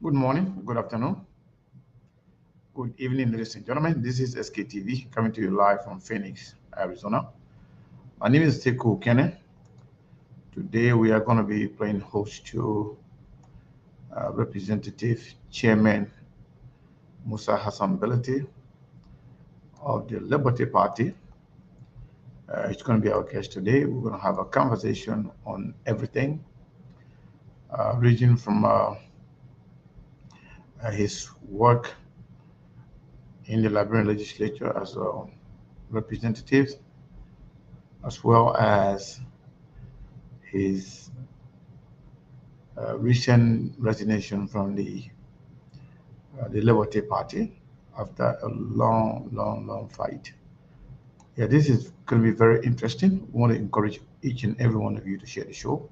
Good morning, good afternoon, good evening, ladies and gentlemen. This is SKTV coming to you live from Phoenix, Arizona. My name is Teku Kene. Today we are going to be playing host to Representative Chairman Musa Hassan Bility of the Liberty Party. It's going to be our guest today. We're going to have a conversation on everything, ranging from his work in the Liberian legislature as a representative, as well as his recent resignation from the Liberty Party after a long fight. Yeah, this is going to be very interesting. We want to encourage each and every one of you to share the show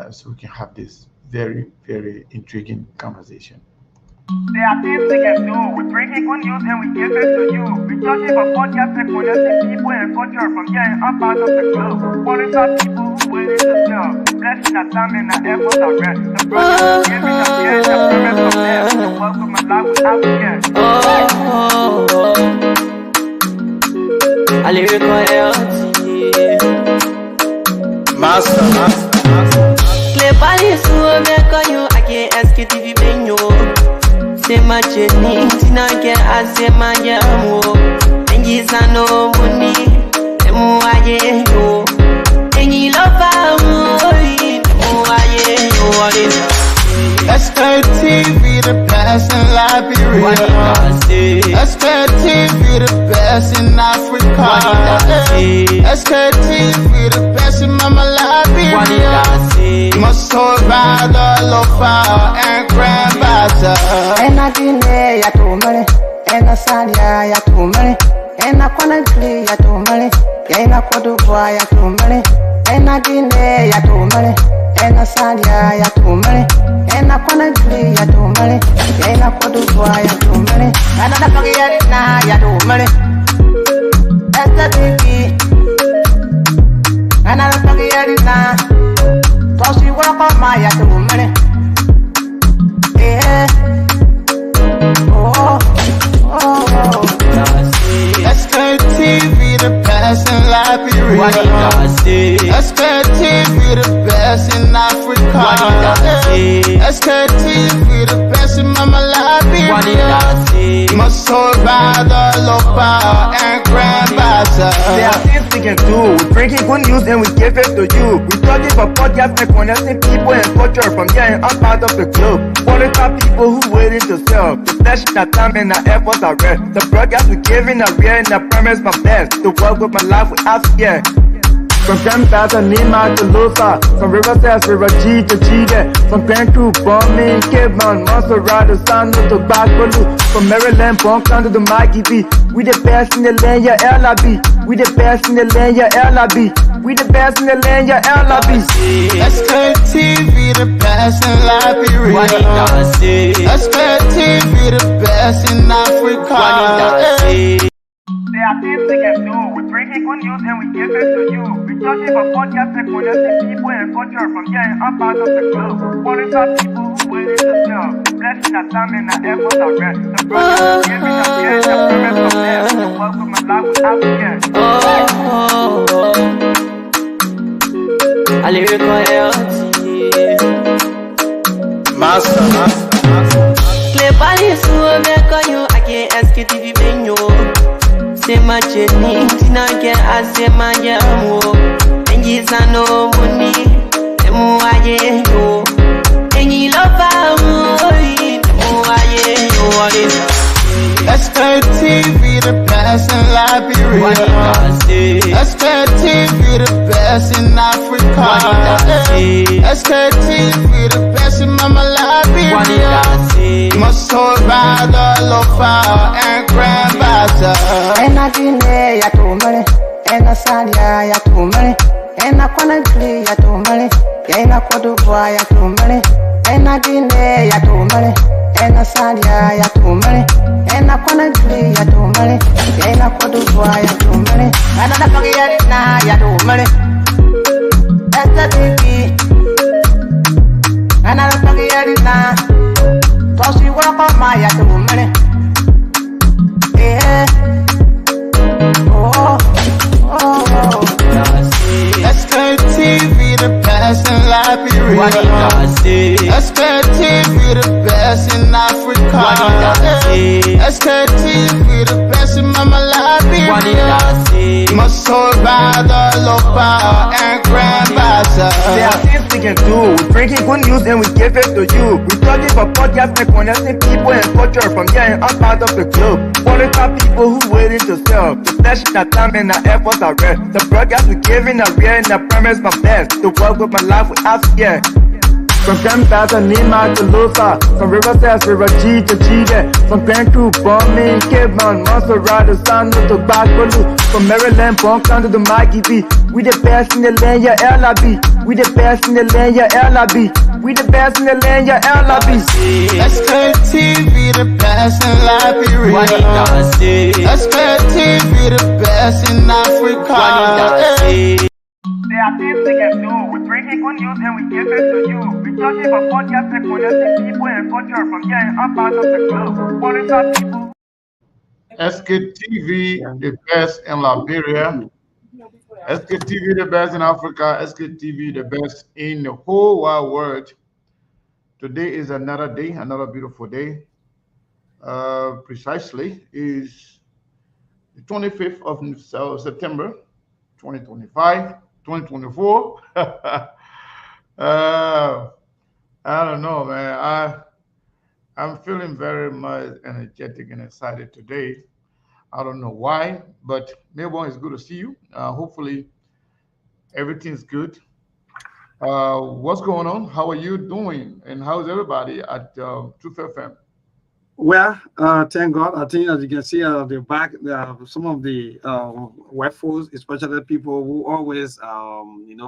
so we can have this very intriguing conversation. There are things we can do. We bring in good news and we give it to you. We touch it for podcast and connecting people and culture from here and up out of the globe. Qualify people who willing to serve. Blessing our time and our efforts are rest. The brothers giving us here and the promise of them. The work of my life without fear. I lyrical Master. Play Paris, who make on you. I can't ask it if you been you. Say my journey, Tina get I say my jamo. And yes, I know money. And more I know. And you love SKTV the best in Liberia. SKTV the best in Africa. SKTV the best in Mama Liberia. Must hold by the lofa and grandfather. And I delay ya to money, and I salia ya to money, and I wanna play ya to money, and I could do boy ya to money, and I delay ya to money, and I salia ya to money, and I wanna play ya to money, and I could do boy ya to money, and I forget na ya to money. That's the baby, and I forget na. So she work on my ya to money. Yeah. SKTV the best in Liberia. SKTV the best in Africa. SKTV the best in Mama Liberia. Must hold by the lofa and grandfather. There are things we can do. We bring in good news and we give it to you. We touch it for podcast and connecting people and culture from here and up out of the globe. Qualify people who willing to serve. The flesh, our time and our efforts are rest. The broadcast we giving are real and the promise my best. To work with my life without fear. From Grandfather Nima to Lusa, from Riverside, River G to Chile, from Grand Crew, Bombing, Kidman, Montserrat, San to Bacalu, from Maryland, Bonk to the Mikey B. We the best in the land, yeah, LIB. We the best in the land, yeah, LIB. We the best in the land, yeah, LIB. SKTV the best in Liberia. SKTV the best in Africa. There are things we can do. We bring in good news and we give it to you. We touch it for podcast and connecting people and culture from here and up out of the globe. Qualify people who willing to serve. Blessing our time and our efforts are rest. The brothers giving us here and the promise of them. The work of my life without fear. I lyrical Master. Play Paris, who make on you. I can't ask it if you been you. Say my journey, Tina get I say my jamo. And yes, I know money. And more I know. And you love SKTV the best in Liberia. SKTV the best in Africa. SKTV the best in Mama Liberia. Must hold by the lofa and grandfather. And I delay ya to money, and I salia ya to money, and I wanna play ya to money, and I could do boy ya to money, and I delay ya to money, and I salia ya to money, and I wanna play ya to money, and I could do boy ya to money, and I forget na ya to money. That's the baby, and I forget na. Liberia. SKTV the best in Africa. SKTV the best in Mama Liberia. Must sold by the local and grand bazaar. There are things we can do. We bring in good news and we give it to you. We talking for podcasts and connecting people and culture from here and out part of the globe. Qualified people who waiting to sell. The flesh, the time, and the efforts are rare. The broadcast we giving are real and the premise my best. The work with my life with us, yeah. From Campus and Nima to Lusa, from River Sales, River G to Chile, from Grand Crew, Bombing, Cape Mount, Monserrat, San to Backwalu, from Maryland, Punk to the Mikey B. We the best in the land, yeah, LIB. We the best in the land, yeah, LIB. We the best in the land, yeah, LIB. SKTV the best in Liberia. SKTV the best in Africa. There are things we can do. We bring in good news and we give it to you. We talking about podcasts and connecting people and culture from here and out part of the globe. Qualified people. SKTV, the best in Liberia. SKTV, the best in Africa. SKTV, the best in the whole wide world. Today is another day, another beautiful day. Precisely is the 25th of September, 2025, 2024. I don't know, man. I'm feeling very much energetic and excited today. I don't know why, but Melbourne, it's good to see you. Hopefully, everything's good. What's going on? How are you doing? And how's everybody at Truth FM? Well, thank God. I think as you can see the back, some of the workforce, especially people who always,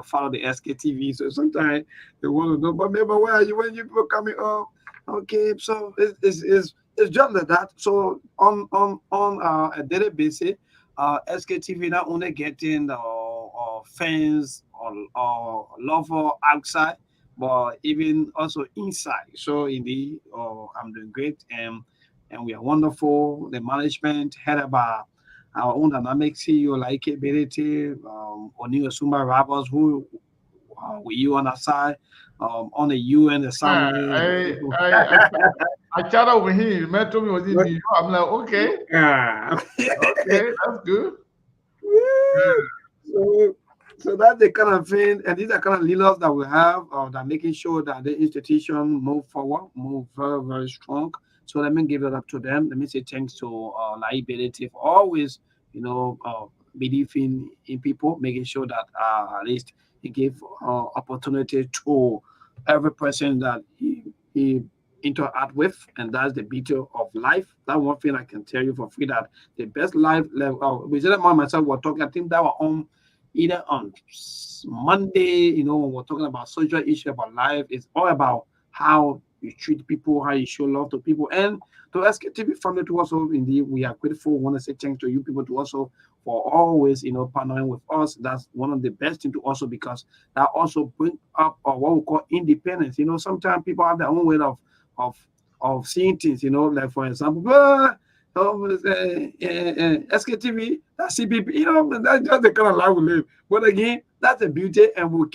follow the SKTV. So sometimes they want to know, but maybe where are you when you people coming up? Okay, so it's just like that. So on a daily basis, SKTV not only getting fans or lover outside, but even also inside. So indeed, I'm doing great, and we are wonderful. The management headed by our own dynamic CEO like Bility, Oni Osuma Rabos, who with you on our side, on the UN, the summary. I chat over here. Man told me it was in New York. I'm like, okay, okay, that's good. So that's the kind of thing, and these are kind of leaders that we have that making sure that the institution move forward, move very, very strong. So let me give it up to them. Let me say thanks to Liability for always, believing in people, making sure that at least he gave opportunity to every person that he interact with, and that's the beauty of life. That one thing I can tell you for free, that the best life level. We said that myself were talking. I think that were on either on Monday, when we're talking about social issue about life. It's all about how you treat people, how you show love to people, and to SKTV family to also, indeed, we are grateful. We want to say thanks to you people to also for always, partnering with us. That's one of the best thing to also, because that also bring up what we call independence. Sometimes people have their own way of seeing things. Like for example, SKTV, that's CPP, that's just the kind of life we live. But again, that's the beauty, and we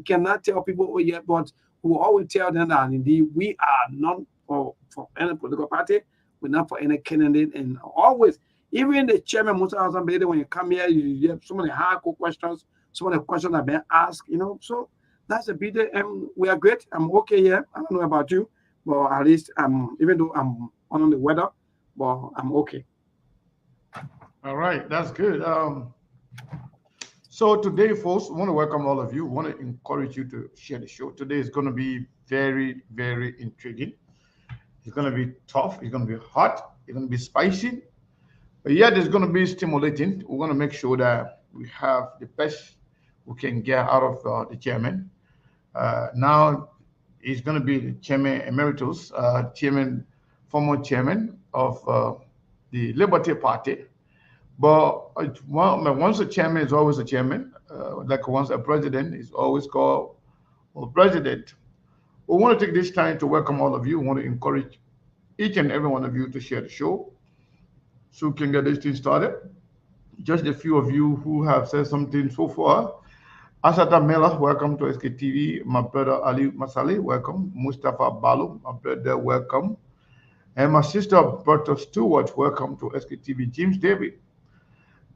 cannot tell people, oh yeah, but we will always tell them that indeed we are not for any political party, we're not for any candidate, and always, even the chairman Musa Hassan Bility, when you come here, you have so many hardcore questions, some of the questions have been asked, so that's the beauty, and we are great. I'm okay here. I don't know about you, but at least even though I'm on the weather, but I'm okay. All right, that's good. So today, folks, I want to welcome all of you. I want to encourage you to share the show. Today is going to be very, very intriguing. It's going to be tough. It's going to be hot. It's going to be spicy. But yet, it's going to be stimulating. We're going to make sure that we have the best we can get out of the chairman. Now, he's going to be the chairman emeritus, former chairman of the Liberty Party. But once a chairman is always a chairman, like once a president is always called a president. We want to take this time to welcome all of you. We want to encourage each and every one of you to share the show so we can get this thing started. Just a few of you who have said something so far, Asata Miller, welcome to SKTV. My brother Ali Masali, welcome. Mustafa Balu, my brother, welcome. And my sister Bertha Stewart, welcome to SKTV. James David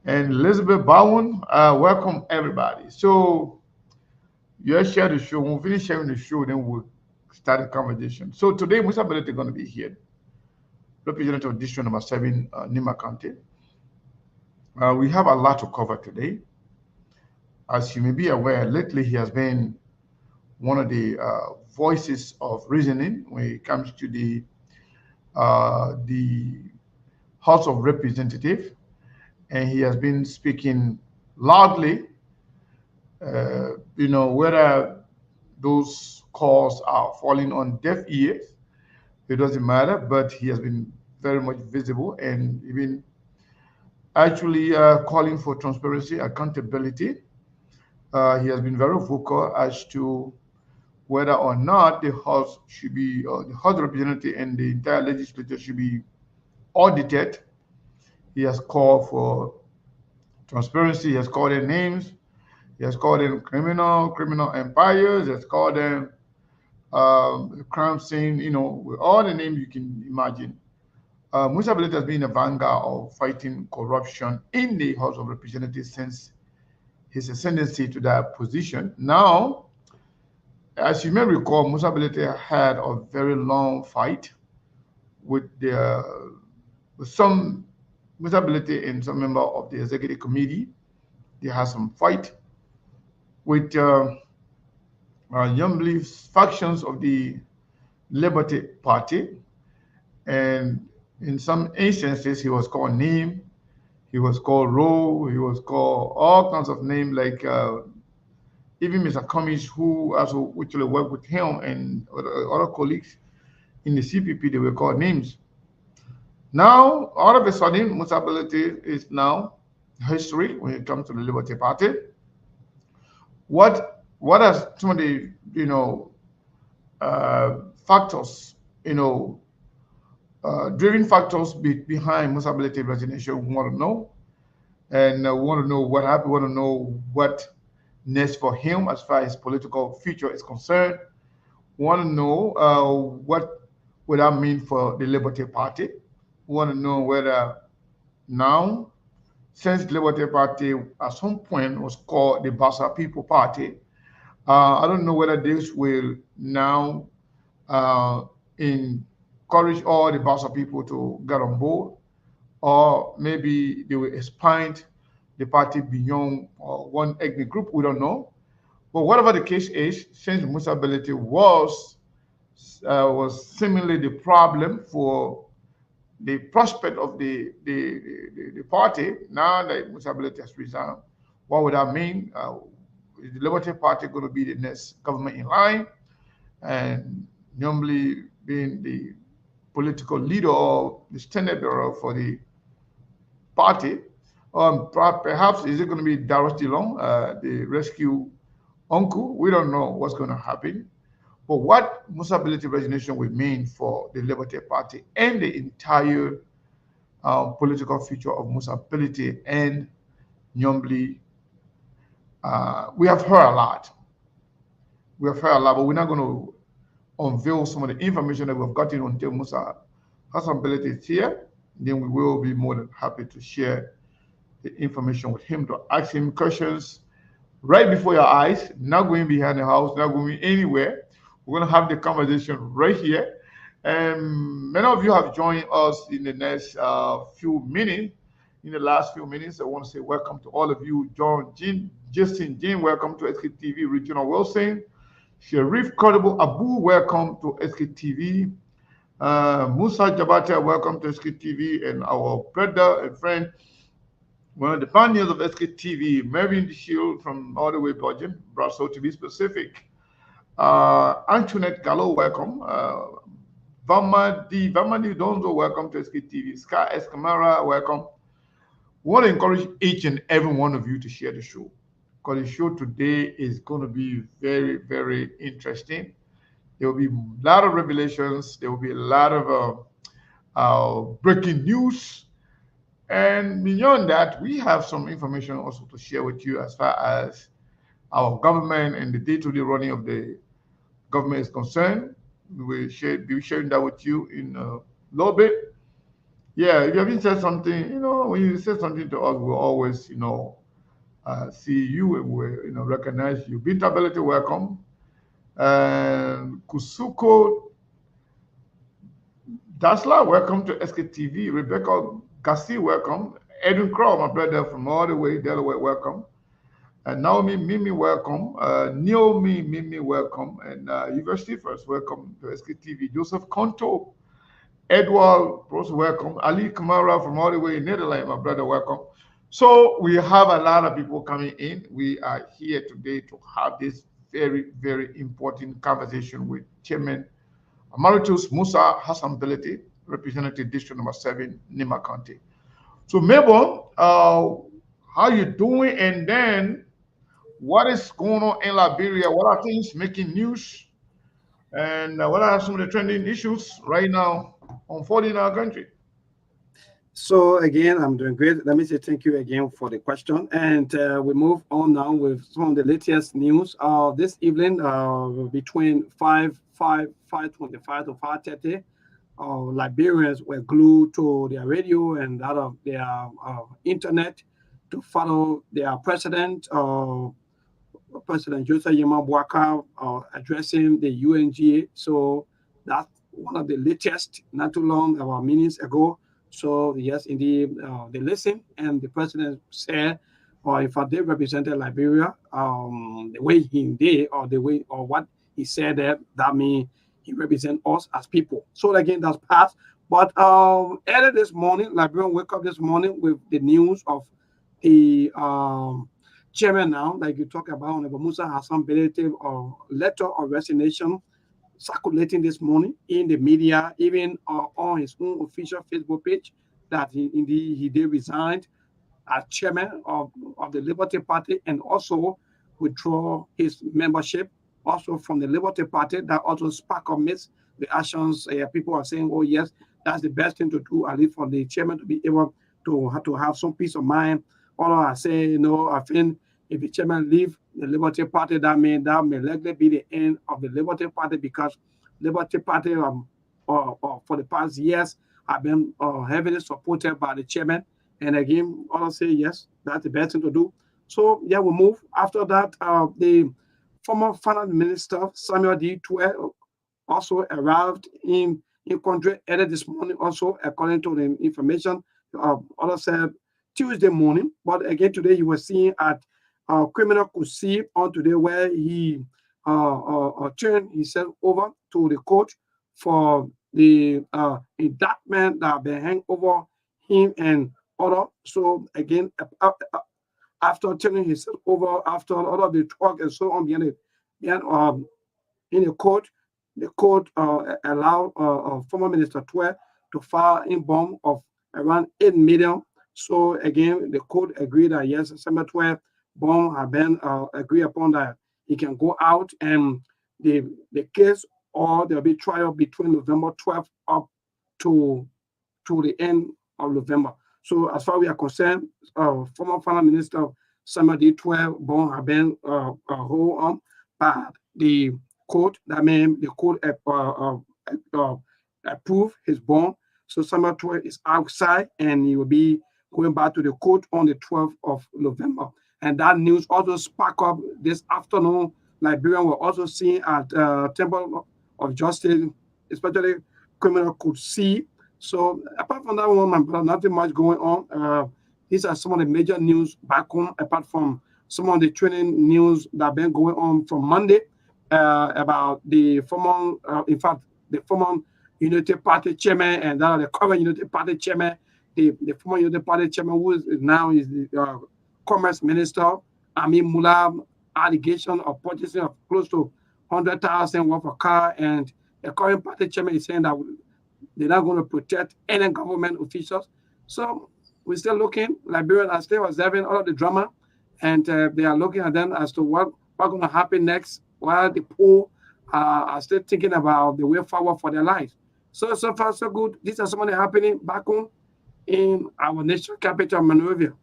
and Elizabeth Bowen, welcome everybody. So you share the show. When we finish sharing the show, then we'll start the conversation. So today, Musa Bility is going to be here, representative of District Number 7, Nima County. We have a lot to cover today. As you may be aware, lately he has been one of the voices of reasoning when it comes to the House of Representatives, and he has been speaking loudly. Whether those calls are falling on deaf ears, it doesn't matter. But he has been very much visible and even actually calling for transparency, accountability. He has been very vocal as to whether or not the House should be, the House of Representatives and the entire legislature should be audited. He has called for transparency. He has called their names. He has called them criminal empires. He has called them crime scene, with all the names you can imagine. Musa Bility has been a vanguard of fighting corruption in the House of Representatives since his ascendancy to that position. Now, as you may recall, Musa Bility had a very long fight with some Musa Bility and some member of the executive committee. They had some fight with young beliefs factions of the Liberty Party, and in some instances he was called name, he was called role, he was called all kinds of names, like even Mr. Cummings, who also actually worked with him and other colleagues in the CPP, they were called names. Now, all of a sudden, Musa Bility is now history when it comes to the Liberty Party. What are some of the factors, driving factors behind Musa Bility resignation? We want to know, and we want to know what happened. We want to know what next for him as far as political future is concerned. We want to know what would that mean for the Liberty Party. We want to know whether now, since the Liberty Party at some point was called the Bassa People Party, I don't know whether this will now encourage all the Bassa people to get on board, or maybe they will expand the party beyond one ethnic group. We don't know. But whatever the case is, since Musa Bility was seemingly the problem for the prospect of the party, now that Musa Bility has resigned, what would that mean? Is the Liberty Party going to be the next government in line? And normally being the political leader or the standard bearer for the party, perhaps is it going to be Daros Dillon, the rescue uncle? We don't know what's going to happen. But what Musa Bility resignation will mean for the Liberty Party and the entire political future of Musa Bility and Nyombli, we have heard a lot. We have heard a lot, but we're not going to unveil some of the information that we've gotten until Musa Hassan Bility is here. Then we will be more than happy to share the information with him, to ask him questions right before your eyes, not going behind the house, not going anywhere. We're going to have the conversation right here. And many of you have joined us in the next few minutes. In the last few minutes, I want to say welcome to all of you. John, Jean, Justin, Jean, welcome to SKTV. Regional Wilson, Sharif Credible Abu, welcome to SKTV. Musa Jabata, welcome to SKTV. And our brother and friend, one of the pioneers of SKTV, Mervyn Shield from all the way Belgium, Brussels to be specific. Antoinette Gallo, welcome. Vamadi Donzo, welcome to SKTV. Sky Escamara, welcome. We want to encourage each and every one of you to share the show, because the show today is going to be very, very interesting. There will be a lot of revelations. There will be a lot of breaking news. And beyond that, we have some information also to share with you as far as our government and the day-to-day running of the government is concerned. We will be sharing that with you in a little bit. Yeah, if you haven't said something, when you say something to us, we'll always, see you and we, recognize you. Bintability, welcome. And Kusuko Dasla, welcome to SKTV. Rebecca Gassi, welcome. Edwin Crow, my brother from all the way Delaware, welcome. Naomi Mimi, welcome. Naomi Mimi, welcome. And University First, welcome to SKTV. Joseph Konto, Edward, Rose, welcome. Ali Kamara from all the way in Netherlands, my brother, welcome. So we have a lot of people coming in. We are here today to have this very, very important conversation with Chairman Emeritus Musa Hassan Bility, Representative District Number 7, Nima County. So Mabel, how you doing? And then what is going on in Liberia? What are things making news? And what are some of the trending issues right now unfolding in our country? So again, I'm doing great. Let me say thank you again for the question. And we move on now with some of the latest news. This evening, between 5:25 to 5:30, Liberians were glued to their radio and out of their internet to follow their president, President Joseph Yema Bwaka, addressing the UNGA. So that's one of the latest, not too long, about minutes ago. So yes, indeed, they listened, and the president said, or if they represented Liberia, the way he did, or the way, or what he said, that means he represents us as people. So again, that's past. But early this morning, Liberian wake up this morning with the news of the chairman now, like you talk about, Musa Hassan Bility, letter of resignation circulating this morning in the media, even on his own official Facebook page, that he did resigned as chairman of the Liberty Party and also withdraw his membership also from the Liberty Party. That also sparked up mixed reactions. People are saying, oh yes, that's the best thing to do, at least for the chairman to be able to have some peace of mind. Although I say, I think if the chairman leave the Liberty Party, that may likely be the end of the Liberty Party, because Liberty Party for the past years have been heavily supported by the chairman. And again, I'll say yes, that's the best thing to do. So yeah, we move. After that, the former finance minister Samuel D. Tue also arrived in country early this morning. Also, according to the information, other said Tuesday morning. But again, today you were seeing at criminal could see on today where he turned himself over to the court for the indictment that have been hanged over him and other. So again, after turning himself over, after all of the talk and so on behind in the court allowed former Minister Tue to file in bond of around 8 million. So again, the court agreed that yes, Samuel Tue bond have been agreed upon, that he can go out, and the case, or there'll be trial between November 12th up to the end of November. So as far as we are concerned, former finance minister Samuel D. Tue bond have been hold on by the court. That means the court approved his bond. So Samuel Tue is outside, and he will be going back to the court on the 12th of November. And that news also sparked up this afternoon. Liberians were also seen at Temple of Justice, especially criminal could see. So apart from that one, my brother, nothing much going on. These are some of the major news back home, apart from some of the training news that have been going on from Monday about the former, in fact, the former Unity Party chairman and the current Unity Party chairman, the former Unity Party chairman, who is now is the Commerce Minister, Amin Mullah, allegation of purchasing of close to 100,000 worth of car, and the current party chairman is saying that they're not going to protect any government officials. So we're still looking. Liberians are still observing all of the drama, and they are looking at them as to what's going to happen next, while the poor are still thinking about the way forward for their lives. So far, so good. These are some of the happening back home in our national capital, Monrovia.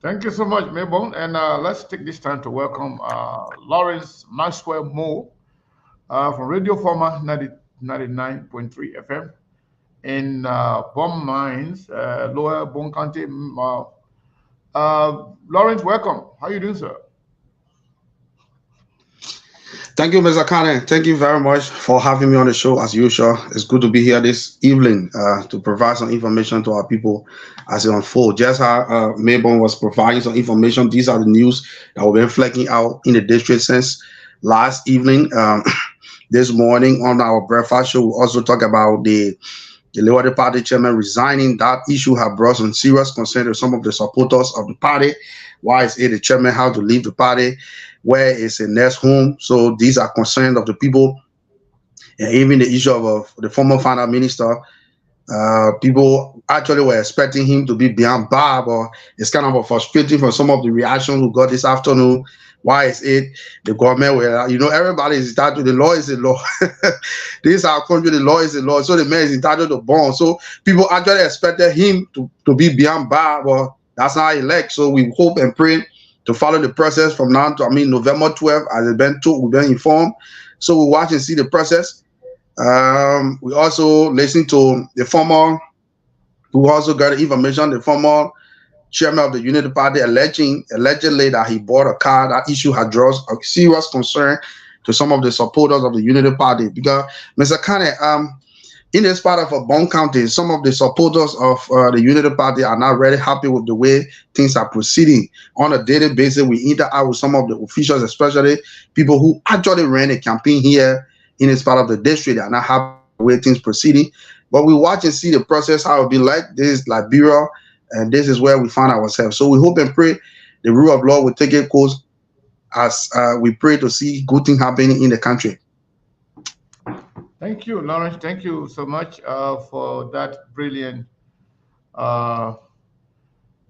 Thank you so much, Mabel. And let's take this time to welcome Lawrence Maxwell Moore from Radio Former 99.3 FM in Bom Mines, Lower Bone County. Lawrence, welcome. How you doing, sir? Thank you, Mr. Kane. Thank you very much for having me on the show as usual. It's good to be here this evening to provide some information to our people as it unfolds. Just how Mayborn was providing some information, these are the news that we've been flagging out in the district since last evening. This morning on our breakfast show, we also talk about the Liberty Party chairman resigning. That issue has brought some serious concern to some of the supporters of the party. Why is it the chairman has to leave the party? Where is the next home? So these are concerns of the people. And even the issue of the former finance minister, people actually were expecting him to be beyond bar, but it's kind of a frustrating for some of the reactions we got this afternoon. Why is it the government where everybody is entitled, the law is the law. This is our country, the law is the law. So the man is entitled to bond. So people actually expected him to be beyond bar, but that's not elect. So we hope and pray to follow the process from now to November 12th, as it's been told, we've been informed. So we watch and see the process. We also listen to the former, who also got the information, the former chairman of the Unity Party allegedly that he bought a car. That issue had drawn a serious concern to some of the supporters of the Unity Party. Because, Mr. Kane, in this part of Bond County, some of the supporters of the Unity Party are not really happy with the way things are proceeding. On a daily basis, we interact with some of the officials, especially people who actually ran a campaign here in this part of the district. They are not happy with the way things proceeding. But we watch and see the process, how it will be like. This is Liberia, and this is where we find ourselves. So we hope and pray the rule of law will take its course as we pray to see good things happening in the country. Thank you, Lawrence. Thank you so much for that brilliant,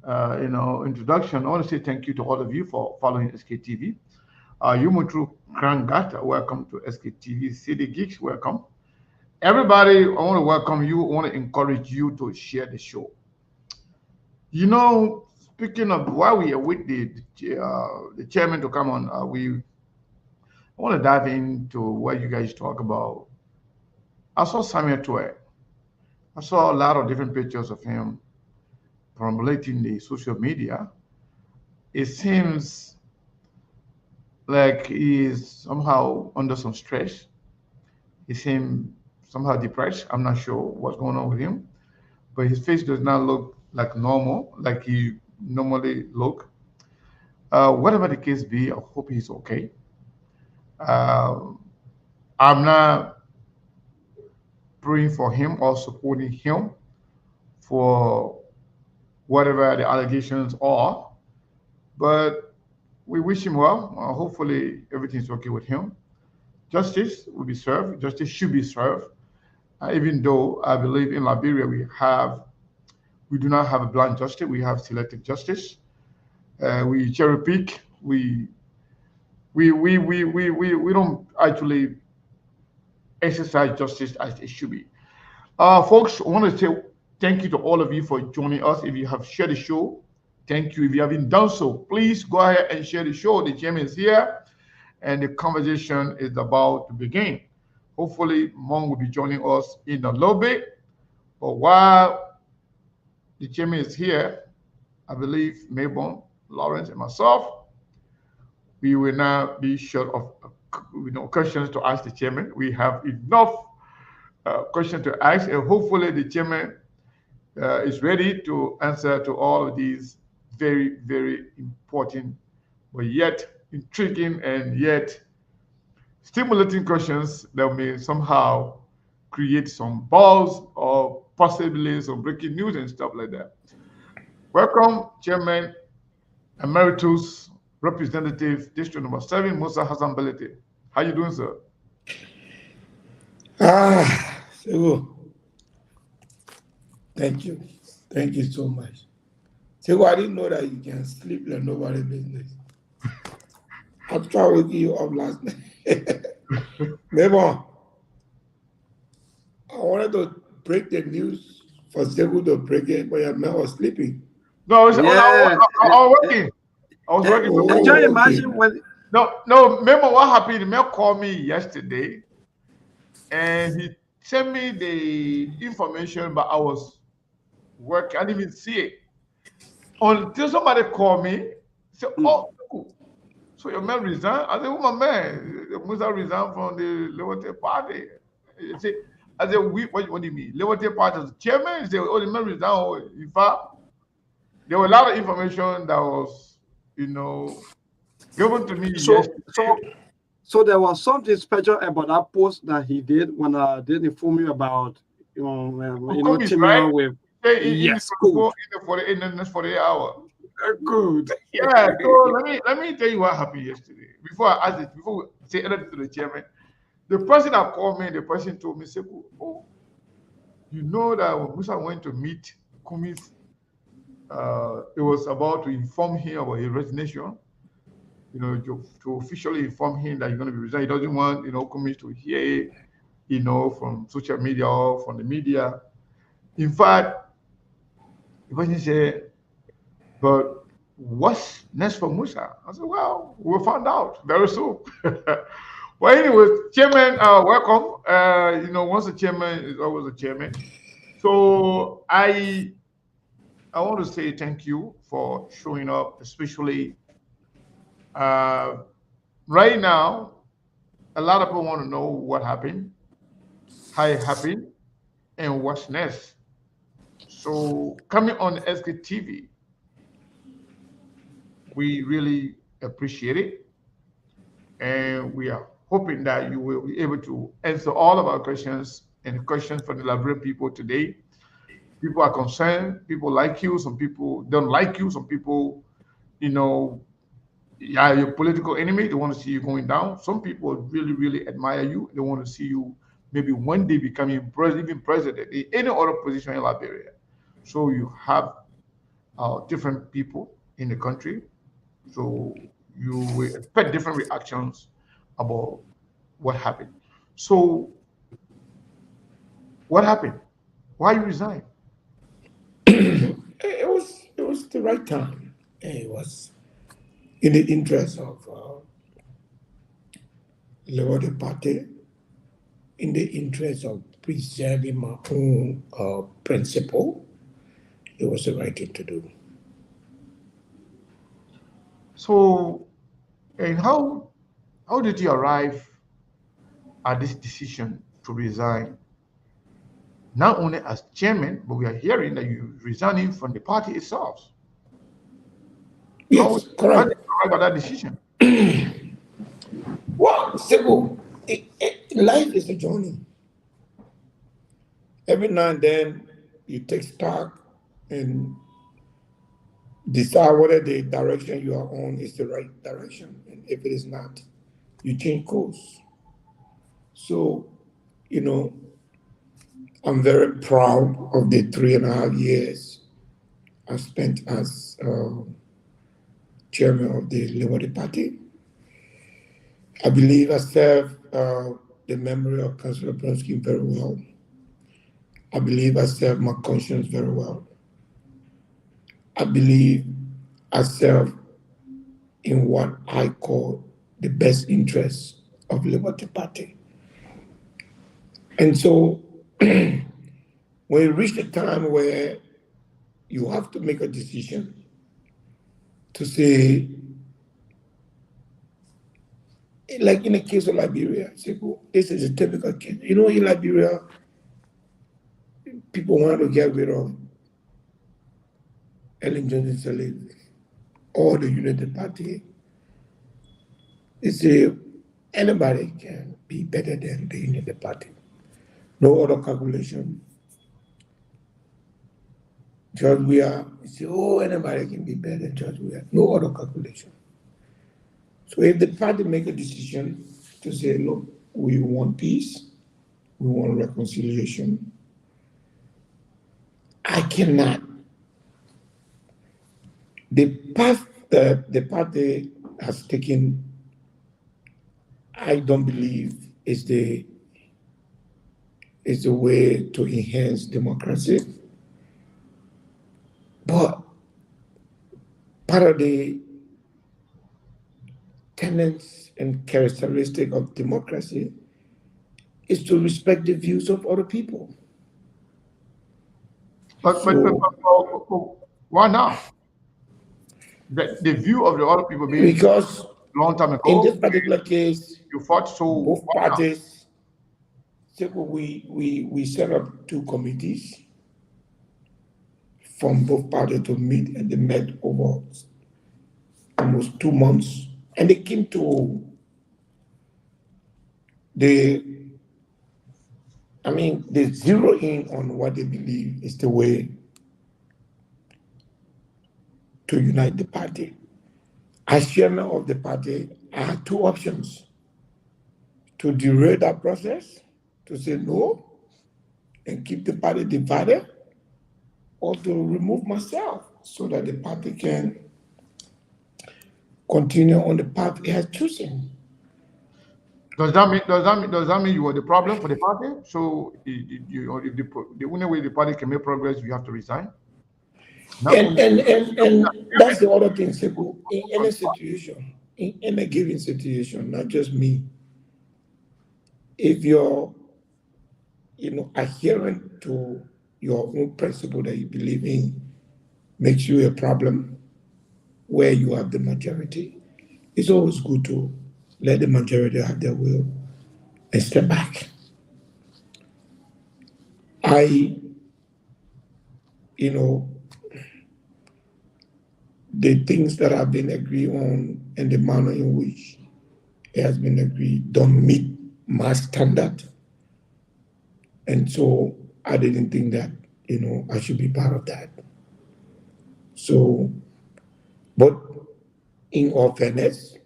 introduction. I want to say thank you to all of you for following SKTV. Yumutru Krangat, welcome to SKTV. City Geeks, welcome. Everybody, I want to welcome you. I want to encourage you to share the show. Speaking of while we are with the chairman to come on, I want to dive into what you guys talk about. I saw Samuel Toy. I saw a lot of different pictures of him promoting the social media. It seems like he is somehow under some stress. He seems somehow depressed. I'm not sure what's going on with him, but his face does not look like normal, like he normally look. Whatever the case be, I hope he's okay. I'm not praying for him or supporting him for whatever the allegations are, but we wish him well. Hopefully everything's okay with him. Justice will be served. Justice should be served. Even though I believe in Liberia we do not have a blind justice. We have selective justice. We cherry pick. We don't actually exercise justice as it should be. Folks, I want to say thank you to all of you for joining us. If you have shared the show, thank you. If you haven't done so, please go ahead and share the show. The chairman is here, and the conversation is about to begin. Hopefully, Mong will be joining us in a little bit. But while the chairman is here, I believe Mayborn, Lawrence, and myself, we will now be short of questions to ask the chairman. We have enough questions to ask, and hopefully the chairman is ready to answer to all of these very, very important, but yet intriguing and yet stimulating questions that may somehow create some buzz or possibly some breaking news and stuff like that. Welcome, Chairman Emeritus Representative District Number 7, Musa Hassan Bility. How you doing, sir? Sego. Thank you. Thank you so much. Sego, I didn't know that you can sleep like nobody business. I tried waking you up last night. Maybe I wanted to break the news for Sego to break it, but your man was sleeping. No, I was, Yeah. I was working. I was working. Can you imagine when? No. Remember what happened? Mel called me yesterday, and he sent me the information, but I was working. I didn't even see it until somebody called me. Said, "Oh, cool. So your man resigned?" I said, "Oh, my man, Musa resigned from the Liberty Party." He said, I said, what do you mean? Liberty Party is chairman? He said, "Oh, the man resigned." Oh, in fact, there was a lot of information that was, given to me So yesterday. so there was something special about that post that he did when I did inform you about Come is teaming right. up with. In Yes, good, the next 48 hours. good. Yeah, so let me tell you what happened yesterday. Before I ask it, before we say anything to the chairman, the person that called me, the person told me, Seku, oh, you know that when Musa went to meet Kumis, it was about to inform him about his resignation, to officially inform him that he's going to be resigning. He doesn't want, Kumis to hear it, from social media or from the media. In fact, the person said, but what's next for Musa? I said, well, we'll find out very soon. Well, anyway, chairman, welcome. Once a chairman is always a chairman. So I want to say thank you for showing up, especially uh, right now. A lot of people want to know what happened, how it happened, and what's next. So coming on SKTV, we really appreciate it. And we are hoping that you will be able to answer all of our questions and questions from the Liberian people today. People are concerned. People like you. Some people don't like you. Some people, you know, yeah, your political enemy. They want to see you going down. Some people really, really admire you. They want to see you maybe one day becoming even president in any other position in Liberia. So you have different people in the country. So you will expect different reactions about what happened. So what happened? Why you resign? It was the right time. It was in the interest of Liberty Party, in the interest of preserving my own principle. It was the right thing to do. So, and how did you arrive at this decision to resign? Not only as chairman, but we are hearing that you resigning from the party itself. How Yes, how did correct. you arrive at that decision? Well, simple. Life is a journey. Every now and then, you take stock and decide whether the direction you are on is the right direction. And if it is not, you change course. So, you know, I'm very proud of the 3.5 years I spent as chairman of the Liberty Party. I believe I served the memory of Councillor Bronsky very well. I believe I served my conscience very well. I believe I serve in what I call the best interests of Liberty Party. And so when you reach the time where you have to make a decision to say, like in the case of Liberia, say, oh, this is a typical case. You know, in Liberia, people wanted to get rid of Ellen Johnson Sirleaf or the United Party. They say anybody can be better than the United Party. No other calculation. George Weah, you say, oh, anybody can be better than George Weah. No other calculation. So if the party make a decision to say, look, we want peace, we want reconciliation, I cannot. The path that the party has taken, I don't believe is the way to enhance democracy. But part of the tenets and characteristic of democracy is to respect the views of other people. But why now? The view of the other people being Because long time in this ago, particular case, you fought, so both why now? parties, so we set up two committees from both parties to meet, and they met over almost 2 months, and they came to they zero in on what they believe is the way to unite the party. As chairman of the party, I had two options: to derail that process, to say no and keep the party divided, or to remove myself so that the party can continue on the path it has chosen. Does that mean you were the problem for the party? So if the only way the party can make progress, you have to resign? And that's the other thing, Sekou. In any situation, in any given situation, not just me, if you're adherent to your own principle that you believe in makes you a problem where you have the majority, it's always good to let the majority have their will and step back. The things that have been agreed on and the manner in which it has been agreed don't meet my standard. And so I didn't think that, I should be part of that. So, but in all fairness,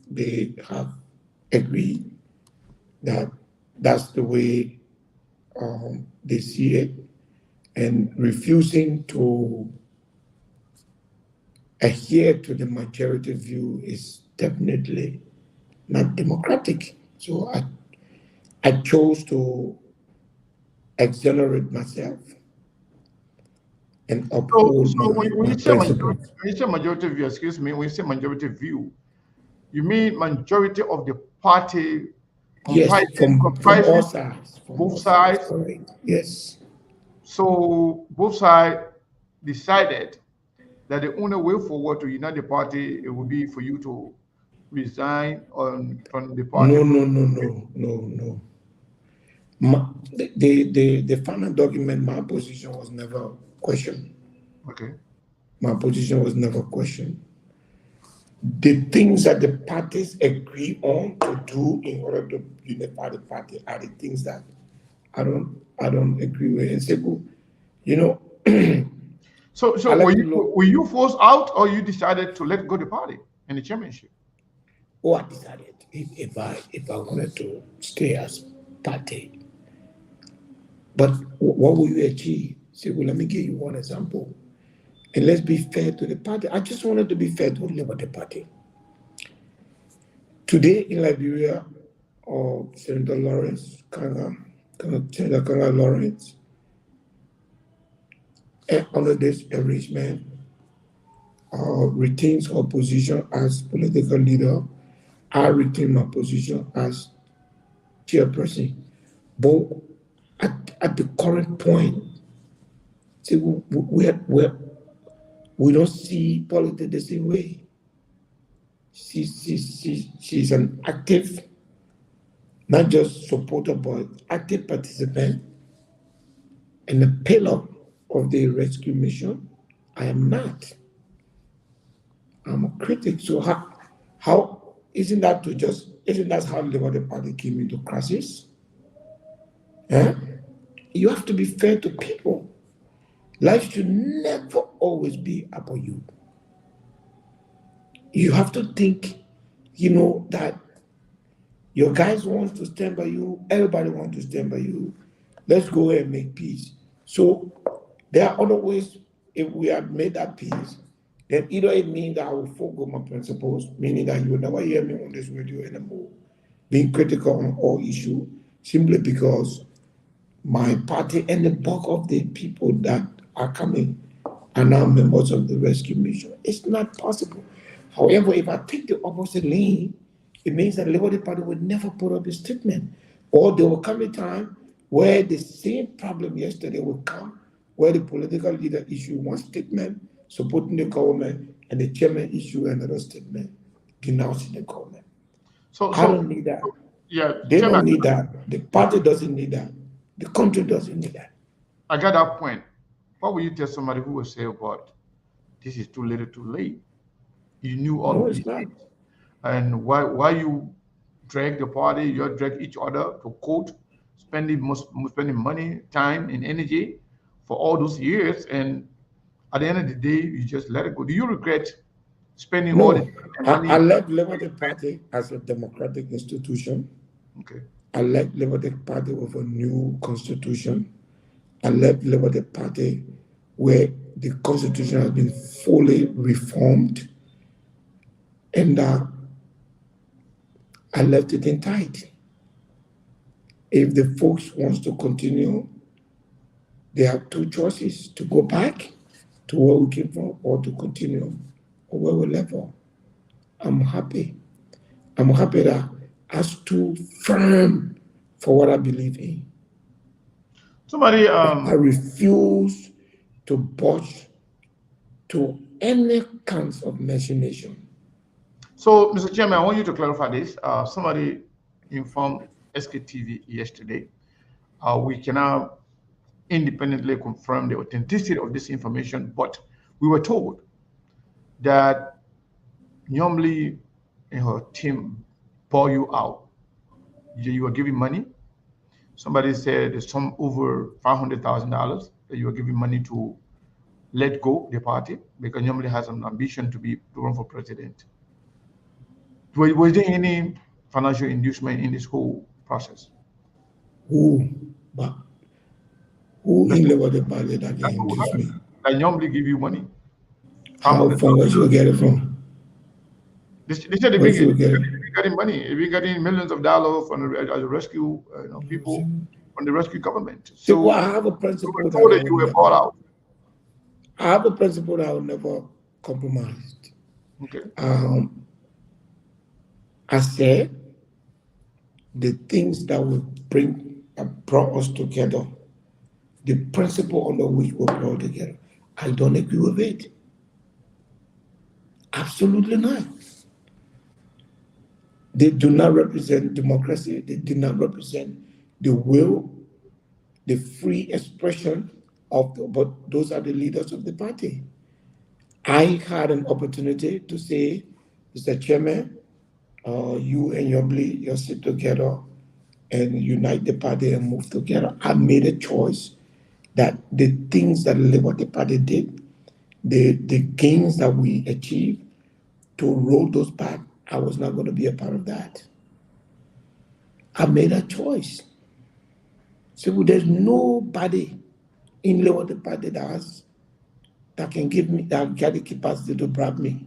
they have agreed that that's the way they see it, and refusing to adhere to the majority view is definitely not democratic. So I chose to exonerate myself and uphold my principles. When you say majority view, excuse me, when you say majority view, you mean majority of the party? Yes, from all sides. Both sides? Correct. Yes. So both sides decided that the only way forward to unite the party, it would be for you to resign from the party. No. The final document, my position was never questioned. Okay. My position was never questioned. The things that the parties agree on to do in order to unify the party are the things that I don't agree with. And Sekou, So were you forced out, or you decided to let go the party in the chairmanship? Oh, I decided if I wanted to stay as party. But what will you achieve? Sekou, let me give you one example. And let's be fair to the party. I just wanted to be fair to the Labour Party. Today in Liberia, Senator Lawrence, Senator Kanga Lawrence, under this arrangement, retains her position as political leader. I retain my position as chairperson. But at the current point, see, we don't see politics the same way. She's an active, not just supporter, but active participant and a pillar of the rescue mission. I am not. I'm a critic. So how isn't that how the Labour Party came into crisis? Yeah? You have to be fair to people. Life should never always be about you. You have to think, that your guys want to stand by you, everybody wants to stand by you. Let's go ahead and make peace. So there are other ways. If we have made that peace, then either it means that I will forego my principles, meaning that you will never hear me on this radio anymore, being critical on all issues, simply because my party and the bulk of the people that are coming are now members of the rescue mission. It's not possible. However, if I take the opposite lane, it means that the Liberty Party would never put up a statement. Or there will come a time where the same problem yesterday will come, where the political leader issue one statement supporting the government and the chairman issue another statement denouncing the government. I don't need that. Yeah, They Chairman, don't need that. The party doesn't need that. The country doesn't need that. I got that point. What will you tell somebody who will say, "But this is too little, too late"? You knew all No, of it's these not. things, and why you drag the party? You drag each other to court, spending money, time, and energy for all those years, and at the end of the day, you just let it go. Do you regret spending all the No, time and I money? left Liberty Party as a democratic institution. Okay. I left Liberty Party with a new constitution. I left Liberty Party where the constitution has been fully reformed, and I left it in tight. If the folks wants to continue, they have two choices: to go back to where we came from, or to continue or where we left off. I'm happy. I'm happy that I stood firm for what I believe in. Somebody, I refuse to budge to any kinds of machination. so Mr. Chairman, I want you to clarify this. Somebody informed SKTV yesterday. We cannot independently confirm the authenticity of this information, but we were told that Nyomli and her team bought you out. You were giving money. Somebody said there's some over $500,000 that you were giving money to let go the party because Nyomli has an ambition to run for president. Was there any financial inducement in this whole process? Who, but who That's in Liberty Party that that's can what we induce me? heard. That Nyomli give you money. How from where 500,000. she will get it from? They said they've Where been she will get it? getting money. They've been getting millions of dollars from the rescue, people from the rescue government. See, well, So I have a we principle were that told I that you would were bought never. out. I have a principle that I will never compromise. Okay. I said the things that will brought us together, the principle under which we brought together. I don't agree with it. Absolutely not. They do not represent democracy. They do not represent the will, the free expression but those are the leaders of the party. I had an opportunity to say, Mr. Chairman, you and you sit together and unite the party and move together. I made a choice that the things that the Liberty Party did, the gains that we achieved, to roll those back, I was not going to be a part of that. I made a choice. So there's nobody in Liberty Party that can give me, that got the capacity to bribe me.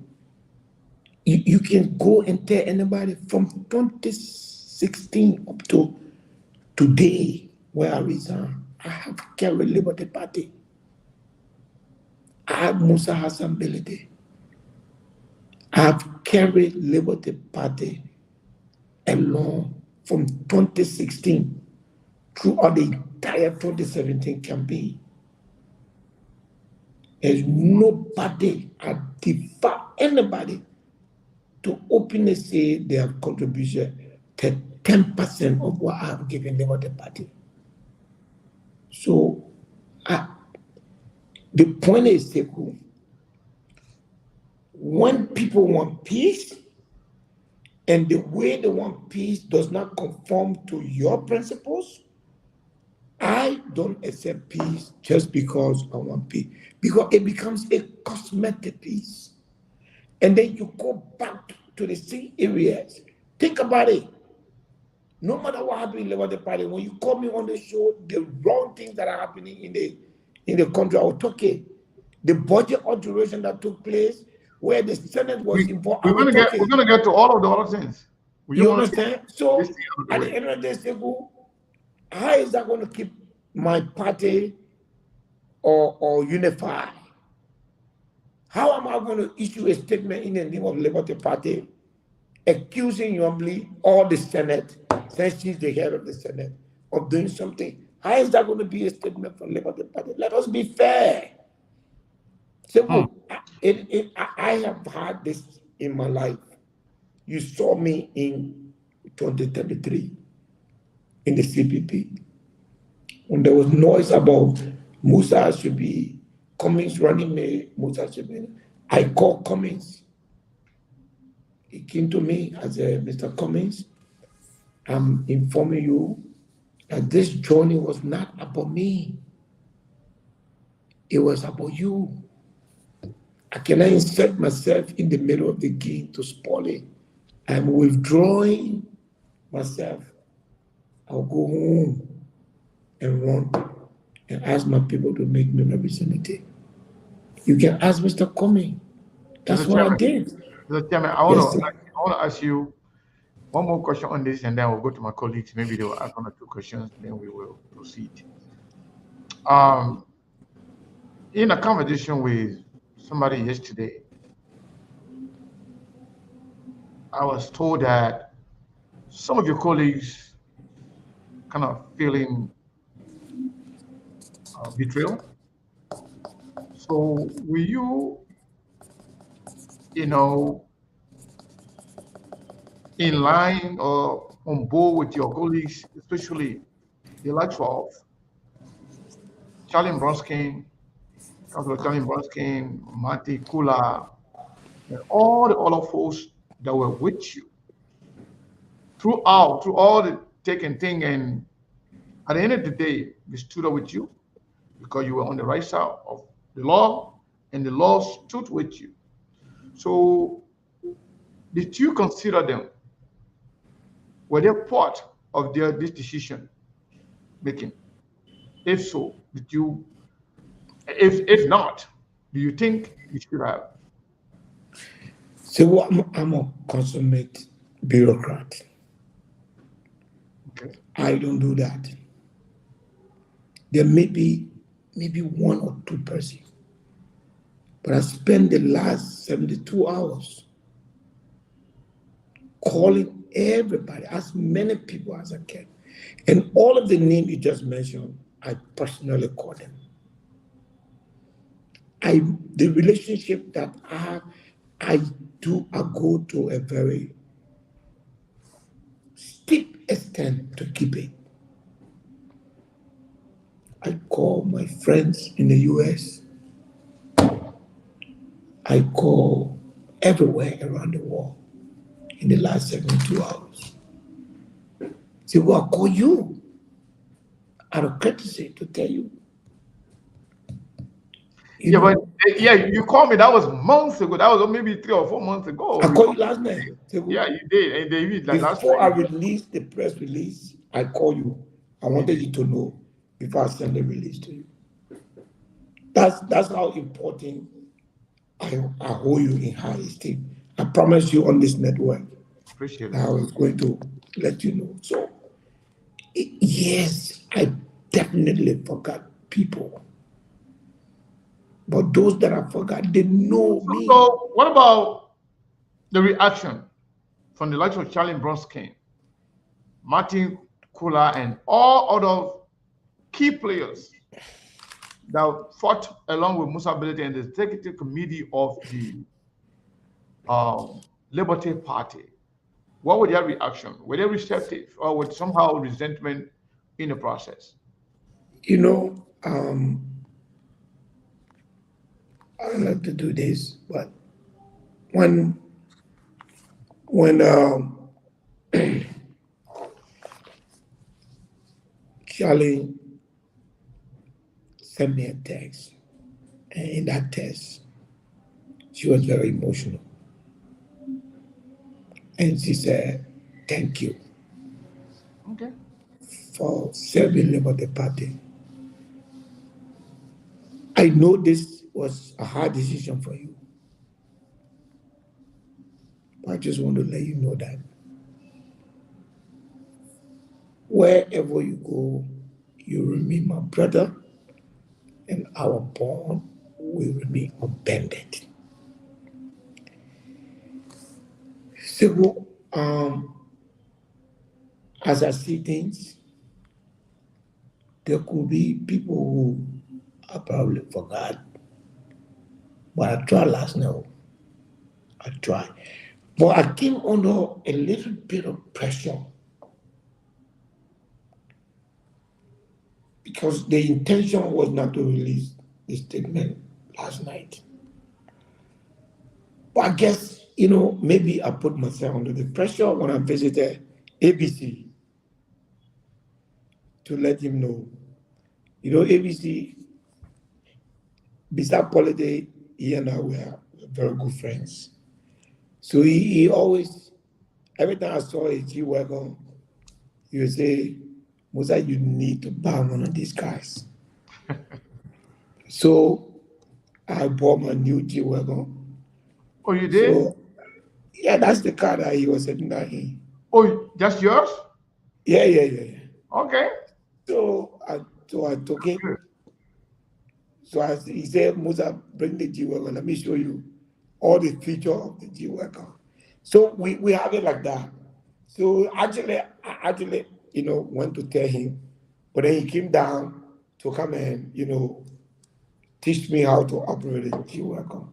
You can go and tell anybody from 2016 up to today where I resign, I have carried Liberty Party. I have Musa Hassan Bility. I have carried Liberty Party along from 2016 throughout the entire 2017 campaign. There's nobody, I defy anybody to openly say they have contributed to 10% of what I have given Liberty Party. So the point is, Sekou, when people want peace, and the way they want peace does not conform to your principles, I don't accept peace just because I want peace. Because it becomes a cosmetic peace. And then you go back to the same areas. Think about it. No matter what happened in Liberty Party, when you call me on the show, the wrong things that are happening in the country, I was talking. The budget alteration that took place, where the Senate was involved, I was talking. We're gonna get to all of the other things. You understand? So this thing out of the at way. the end of the day, how is that going to keep my party or unify? How am I going to issue a statement in the name of Liberty Party accusing Yombly or the Senate, since she's the head of the Senate, of doing something? How is that going to be a statement for Liberty Party? Let us be fair. So I have had this in my life. You saw me in 2033 in the CPP. When there was noise about Musa should be Cummings running me, Musa should be. I called Cummings. He came to me as a Mr. Cummings. I'm informing you that this journey was not about me. It was about you. I cannot insert myself in the middle of the game to spoil it. I'm withdrawing myself. I'll go home and run and ask my people to make me representative. You can ask Mr. Cummings. That's Mr. what Chairman, I did. Mr. Chairman, I want to ask you one more question on this, and then we'll go to my colleagues. Maybe they will ask 1 or 2 questions, then we will proceed. In a conversation with somebody yesterday, I was told that some of your colleagues kind of feeling betrayal. So will you, in line or on board with your colleagues, especially the likes of Charlie Bronskin, Councilor Charlie Bronskin, Mati Kula, and all the other folks that were with you through all the taking thing, and at the end of the day, we stood up with you because you were on the right side of the law, and the law stood with you. So, did you consider them? Were they part of this decision making? If so, did you? If not, do you think you should have? So I'm a consummate bureaucrat. Okay. I don't do that. There may be maybe 1 or 2 persons, but I spent the last 72 hours calling everybody, as many people as I can. And all of the names you just mentioned, I personally called them. The relationship that I go to a very steep extent to keep it. I call my friends in the US. I call everywhere around the world in the last 72 hours. Say, well, I call you out of courtesy to tell you. You called me. That was months ago. That was maybe 3 or 4 months ago. I called you last night. Yeah, you did. And before I released the press release, I called you. I wanted you to know before I send the release to you. That's how important I hold you in high esteem. I promise you on this network. Appreciate it. I was going to let you know. So, yes, I definitely forgot people. But those that I forgot, they know me. So, what about the reaction from the likes of Charlie Bronskin, Martin Kula, and all other key players that fought along with Musa Bility and the executive committee of the Liberty Party? What was their reaction? Were they receptive, or with somehow resentment in the process? I don't like to do this, but when Charlie sent me a text, and in that text, she was very emotional. And she said, thank you for serving Liberty Party. I know this was a hard decision for you. But I just want to let you know that wherever you go, you remain my brother, and our bond will remain unbended. So, as I see things, there could be people who I probably forgot, but I tried last night. I tried. But I came under a little bit of pressure because the intention was not to release the statement last night. But I guess, maybe I put myself under the pressure when I visited ABC to let him know. ABC, besides politics, he and I were very good friends. So he always, every time I saw a G-Wagon, he would say, Musa, you need to buy one of these cars. So I bought my new G-Wagon. Oh, you did? So, yeah, that's the car that he was sitting down in. Oh, just yours? Yeah. Okay. So I took him. Good. So he said, Musa, bring the G-Wagon. Let me show you all the features of the G-Wagon. So we have it like that. So I actually, went to tell him, but then he came down to come and, teach me how to operate a G-Wagon.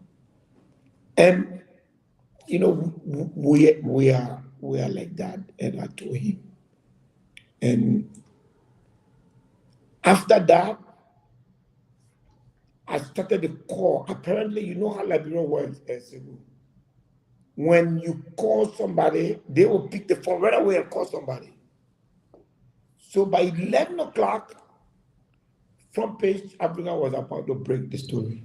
And, we are like that. And I told him. And after that, I started the call. Apparently, you know how Liberian works, Esibu. When you call somebody, they will pick the phone right away and call somebody. So by 11 o'clock, Front Page Africa was about to break the story.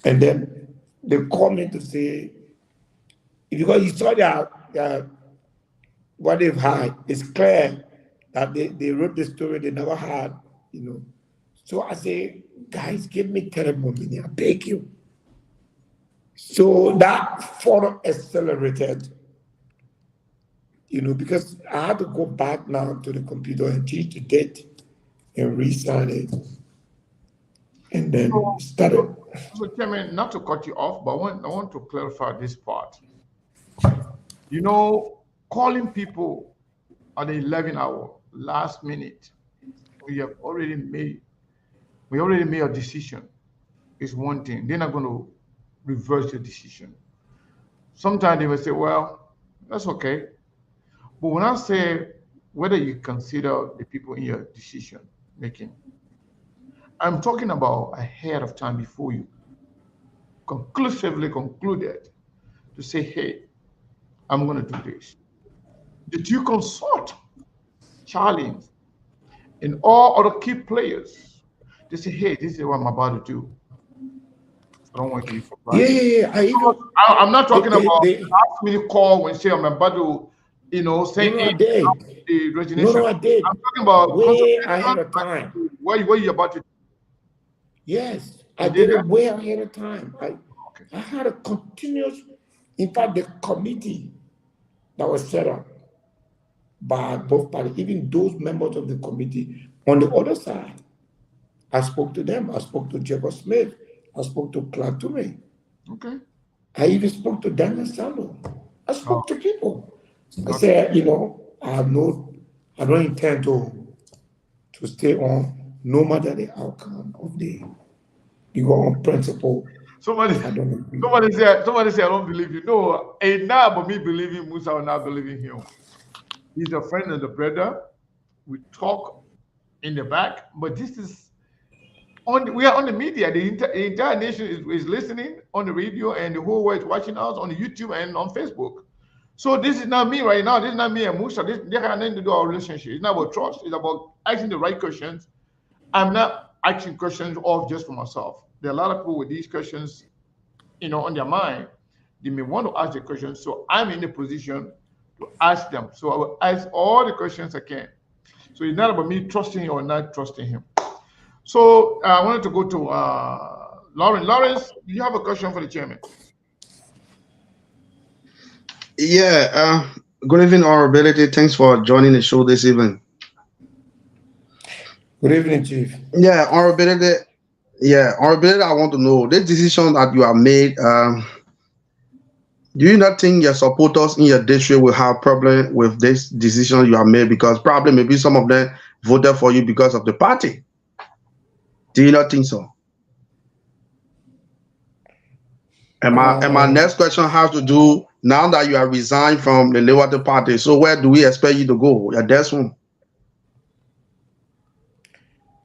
And then they called me to say, because you saw that what they've had, it's clear that they wrote the story they never had, So I say, guys, give me 10 more minutes, I beg you. So that further accelerated, because I had to go back now to the computer and change the date and re-sign it. And then started. So, Chairman, not to cut you off, but I want to clarify this part. Calling people at the 11 hour, last minute, we already made a decision, is one thing. They're not going to reverse the decision. Sometimes they will say, well, that's okay. But when I say whether you consider the people in your decision making, I'm talking about ahead of time before you conclusively concluded to say, hey, I'm going to do this. Did you consult Charlie and all other key players to say, hey, this is what I'm about to do? I don't want to be surprised. Yeah. I'm not talking about last minute call when say I'm about to, say the resignation. No, I did. I'm talking about way ahead of time. What you about to do? Yes, I did it way ahead of time. I had a continuous, in fact, the committee that was set up by both parties, even those members of the committee on the other side, I spoke to them. I spoke to Jacob Smith. I spoke to Clark Toomey. Okay. I even spoke to Daniel Sando. I spoke to people. I said, I don't intend to stay on no matter the outcome of the on principle. Somebody said, I don't believe you. No, ain't not but me believing Musa or not believing him. He's a friend of the brother. We talk in the back, but this is we are on the media. The entire nation is listening on the radio, and the whole world is watching us on YouTube and on Facebook. So this is not me right now. This is not me and Musa. This has nothing to do with our relationship. It's not about trust. It's about asking the right questions. I'm not asking questions off just for myself. There are a lot of people with these questions, on their mind. They may want to ask the questions. So I'm in a position to ask them. So I will ask all the questions I can. So it's not about me trusting him or not trusting him. So I wanted to go to Lawrence. Lawrence, do you have a question for the chairman? Yeah. Good evening, Honorability. Thanks for joining the show this evening. Good evening, Chief. Honorability. I want to know the decision that you have made Do you not think your supporters in your district will have problem with this decision you have made? Because probably maybe some of them voted for you because of the party. Do you not think so? And my next question has to do now that you have resigned from the Liberty Party. So where do we expect you to go? Your next one.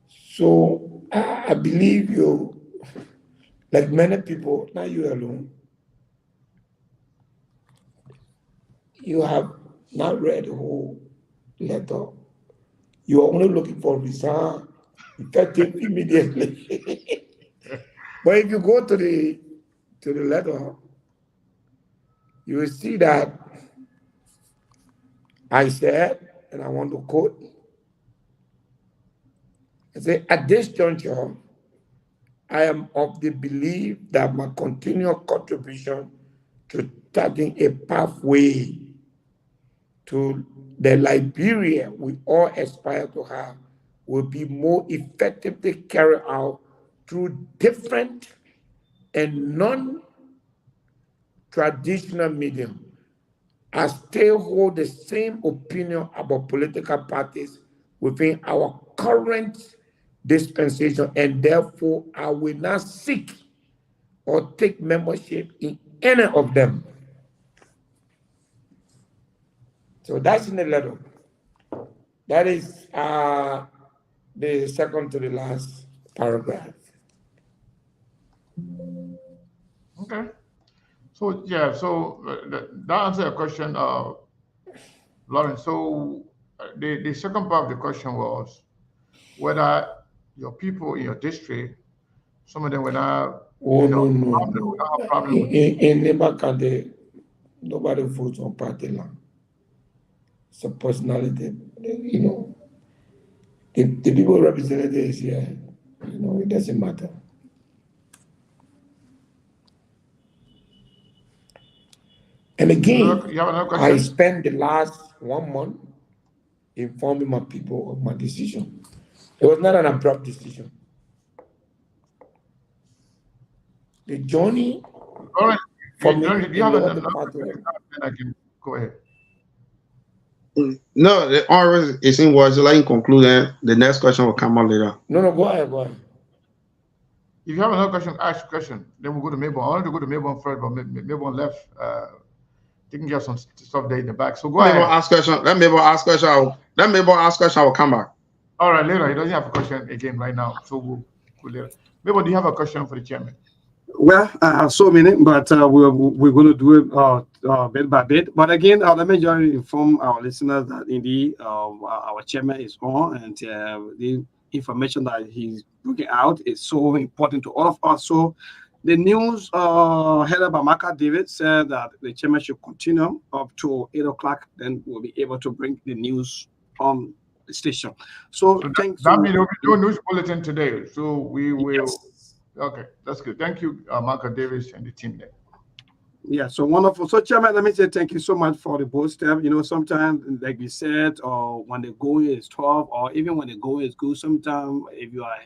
So I believe you, like many people, not you alone, you have not read the whole letter. You are only looking for resign effective immediately. But if you go to the letter, you will see that I said, and I want to quote, I say, at this juncture, I am of the belief that my continued contribution to starting a pathway to the Liberia we all aspire to have will be more effectively carried out through different and non-traditional medium. I still hold the same opinion about political parties within our current dispensation, and therefore I will not seek or take membership in any of them. So that's in the letter. That is the second to the last paragraph. Okay. So yeah, so that answers your question, Lawrence. So the second part of the question was whether your people in your district, some of them were not, Oh, no, no, problem, no. would not have problem with. In Nebakande, nobody votes on party line. It's a personality, the people represented is here, it doesn't matter. And again, You have another I question? spent the last 1 month informing my people of my decision. It was not an abrupt decision. The journey Lawrence, for me Lawrence, do you in have the another other party. question? Then I can go ahead. No, the always is in words. Like in conclusion, the next question will come up later. No, go ahead, go ahead. If you have another question, ask a question. Then we'll go to Melbourne. I wanted to go to Melbourne first, but Melbourne left, taking care of some stuff there in the back. So go Let me ahead. ask question. Let me ask question. Let me ask question. I will come back. All right, later. He doesn't have a question again right now, so we'll go later. Melbourne, do you have a question for the chairman? Well, I have so many, but we're going to do it bit by bit. But again, let me just inform our listeners that indeed our chairman is on, and the information that he's bringing out is so important to all of us. So the news headed by Maka David said that the chairman should continue up to 8 o'clock. Then we'll be able to bring the news on the station. So thanks. That means there will be no news bulletin today. So we will. Yes. Okay, that's good. Thank you, Marco Davis and the team there. Yeah, so wonderful. So, Chairman, let me say thank you so much for the bold step. Sometimes, like we said, or when the going is tough, or even when the going is good, sometimes if you are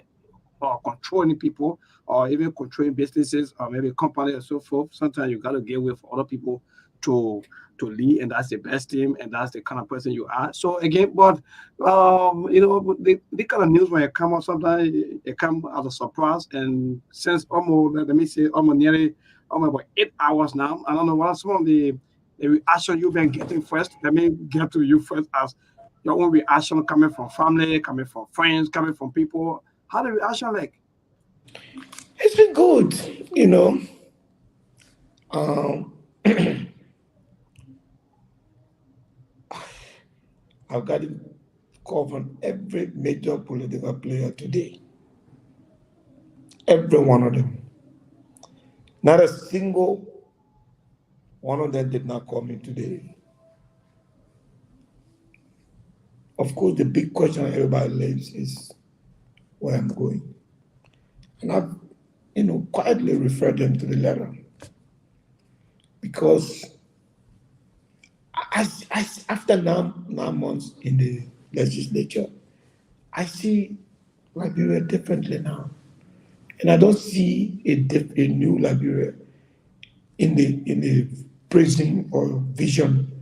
controlling people, or even controlling businesses, or maybe companies and so forth, sometimes you got to get away for other people to lead, and that's the best team, and that's the kind of person you are. So again, but the kind of news when it come out, sometimes it come as a surprise, and since almost, let me say, almost nearly about 8 hours now, I don't know what some of the reaction you've been getting first. Let me get to you first as your own reaction coming from family, coming from friends, coming from people. How the reaction like? It's been good, I've got to call from every major political player today. Every one of them. Not a single one of them did not call me today. Of course, the big question everybody lives is where I'm going. And I've, quietly referred them to the letter. Because after 9 months in the legislature, I see Liberia differently now. And I don't see a new Liberia in the praising or vision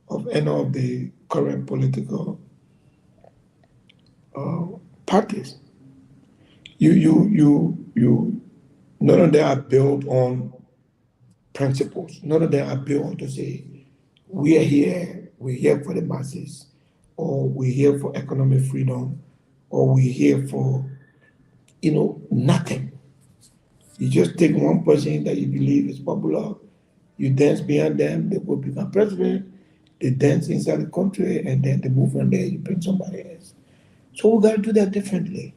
of any of the current political parties. None of them are built on principles. None of them are built to say, we're here for the masses, or we're here for economic freedom, or we're here for, nothing. You just take one person that you believe is popular, you dance behind them, they will become president, they dance inside the country, and then they move from there, you bring somebody else. So we got to do that differently.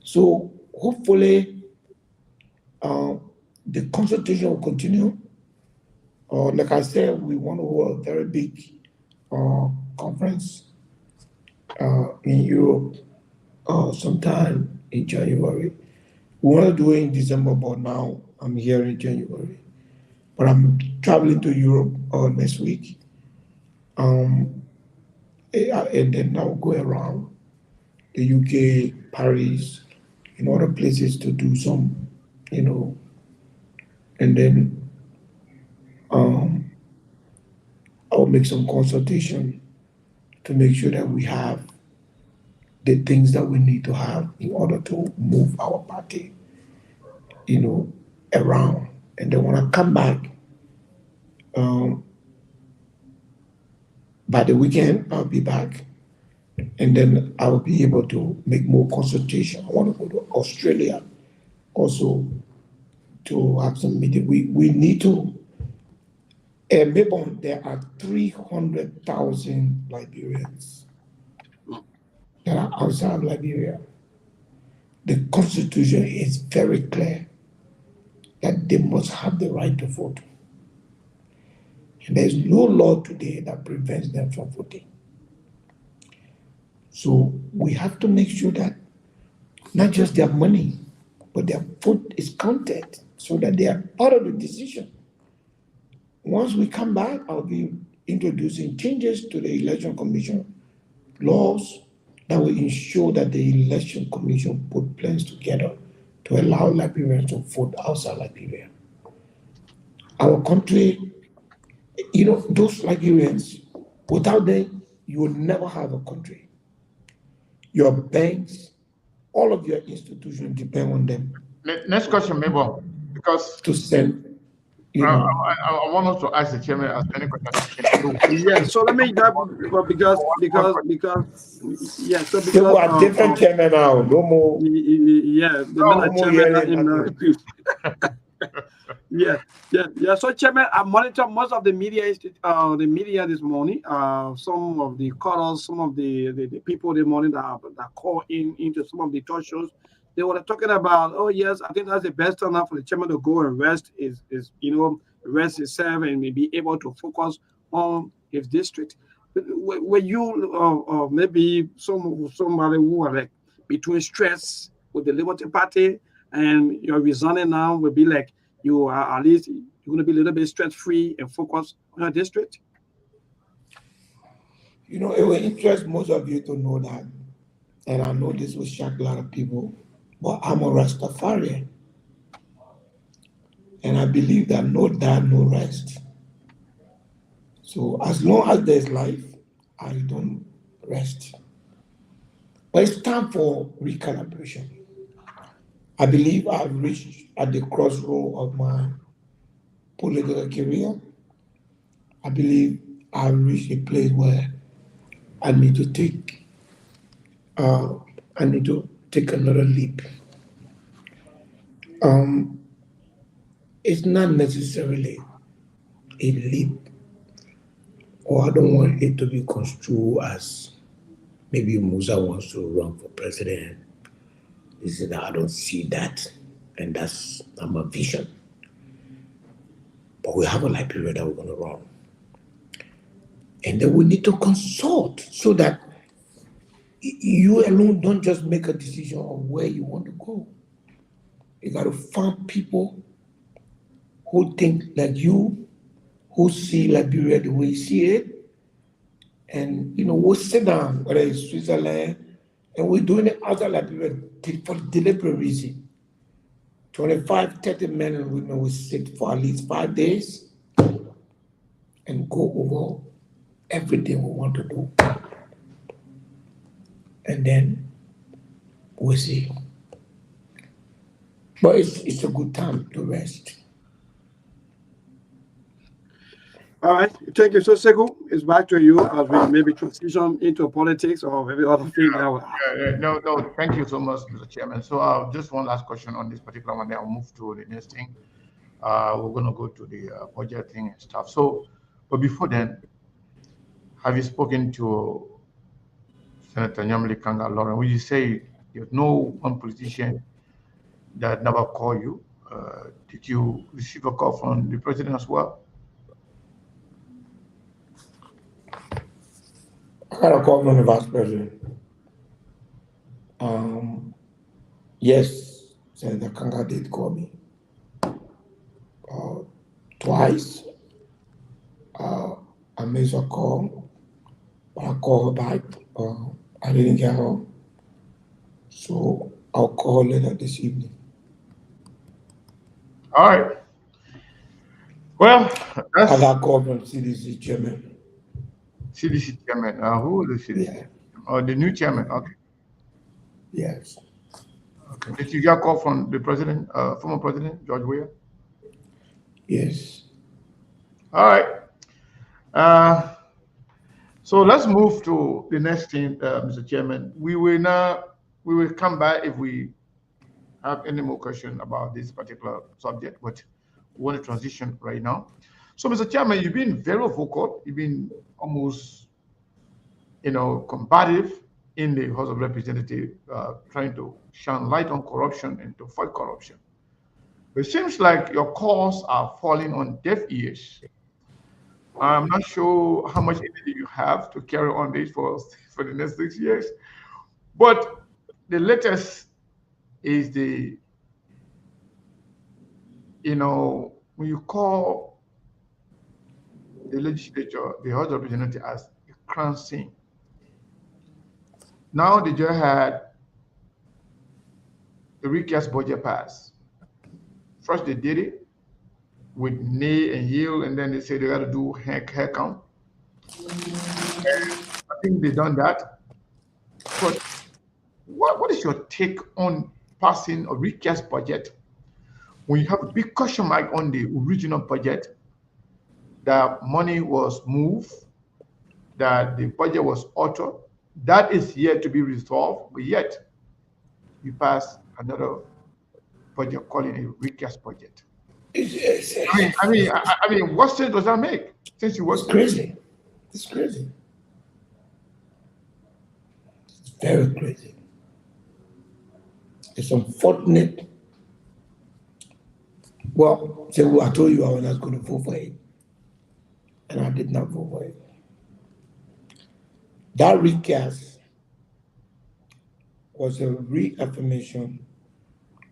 So hopefully, the consultation will continue. Like I said, we want to hold a very big conference in Europe sometime in January. We want to do it in December, but now I'm here in January. But I'm traveling to Europe next week. And then I'll go around the UK, Paris, and other places to do some, and then I'll make some consultation to make sure that we have the things that we need to have in order to move our party, around. And then when I come back, by the weekend, I'll be back. And then I will be able to make more consultation. I want to go to Australia also to have some meeting. We need to, there are 300,000 Liberians that are outside of Liberia. The Constitution is very clear that they must have the right to vote. And there's no law today that prevents them from voting. So we have to make sure that not just their money, but their vote is counted so that they are part of the decision. Once we come back, I'll be introducing changes to the Election Commission laws that will ensure that the Election Commission put plans together to allow Liberians to vote outside Liberia. Our country, those Liberians, without them, you will never have a country. Your banks, all of your institutions depend on them. Next question, Mabel, because to send. I want us to ask the chairman as many questions. Yeah, so let me that because yeah, so because we are different chairman now. No more. Yeah, the yeah. So, Chairman, I monitor most of the media. The media this morning. Some of the callers, some of the people this morning that call into some of the talk shows. They were talking about, oh yes, I think that's the best time now for the chairman to go and rest rest himself and be able to focus on his district. When you maybe somebody who are like between stress with the Liberty Party and you're resigning now will be like you are at least you're going to be a little bit stress free and focus on your district. It will interest most of you to know that, and I know this will shock a lot of people, but I'm a Rastafarian. And I believe that no die, no rest. So as long as there's life, I don't rest. But it's time for recalibration. I believe I've reached at the crossroad of my political career. I believe I've reached a place where I need to take another leap. It's not necessarily a leap, or I don't want it to be construed as maybe Musa wants to run for president. He said, I don't see that, and that's not my vision. But we have a Liberia that we're going to run. And then we need to consult so that you alone don't just make a decision on where you want to go. You got to find people who think like you, who see Liberia the way you see it. And, we'll sit down, whether it's Switzerland, and we're doing it outside Liberia for deliberate reason. 25, 30 men and women will sit for at least 5 days and go over everything we want to do. And then we'll see. But it's a good time to rest. All right, thank you. So, Sekou, it's back to you as we maybe transition into politics or maybe other things. No, thank you so much, Mr. Chairman. So, just one last question on this particular one, then I'll move to the next thing. We're going to go to the budget thing and stuff. So, but before then, have you spoken to Senator Nyamli Kanga Lauren? Will you say there's no one politician that never called you? Did you receive a call from the president as well? I got a call from the vice president. Yes, Senator Kanga did call me twice. I missed a call, but I called her back. I didn't get her, so I'll call her later this evening. All right. Well, I got a call from CDC chairman. CDC chairman. Who is the CDC? Yeah. Oh, the new chairman. Okay. Yes. Okay. Did you get a call from the president, former president George Weah? Yes. All right. So let's move to the next thing, Mr. Chairman. We will come back if we have any more question about this particular subject, but we want to transition right now. So, Mr. Chairman, you've been very vocal. You've been almost, combative in the House of Representatives, trying to shine light on corruption and to fight corruption. But it seems like your calls are falling on deaf ears. I'm not sure how much energy you have to carry on this for the next 6 years, but the latest is when you call the legislature, the House of Representatives, as a crime scene. Now they just had the recast budget pass. First they did it with nay and yield, and then they say they got to do hair count. And I think they've done that. But what is your take on passing a recast budget when you have a big question mark on the original budget, that money was moved, that the budget was altered? That is yet to be resolved, but yet you pass another budget calling a recast budget. I mean, what sense does that make? Since you was crazy. It's crazy. It's very crazy. It's unfortunate. Well, I told you I was not going to vote for it, and I did not vote for it. That recast was a reaffirmation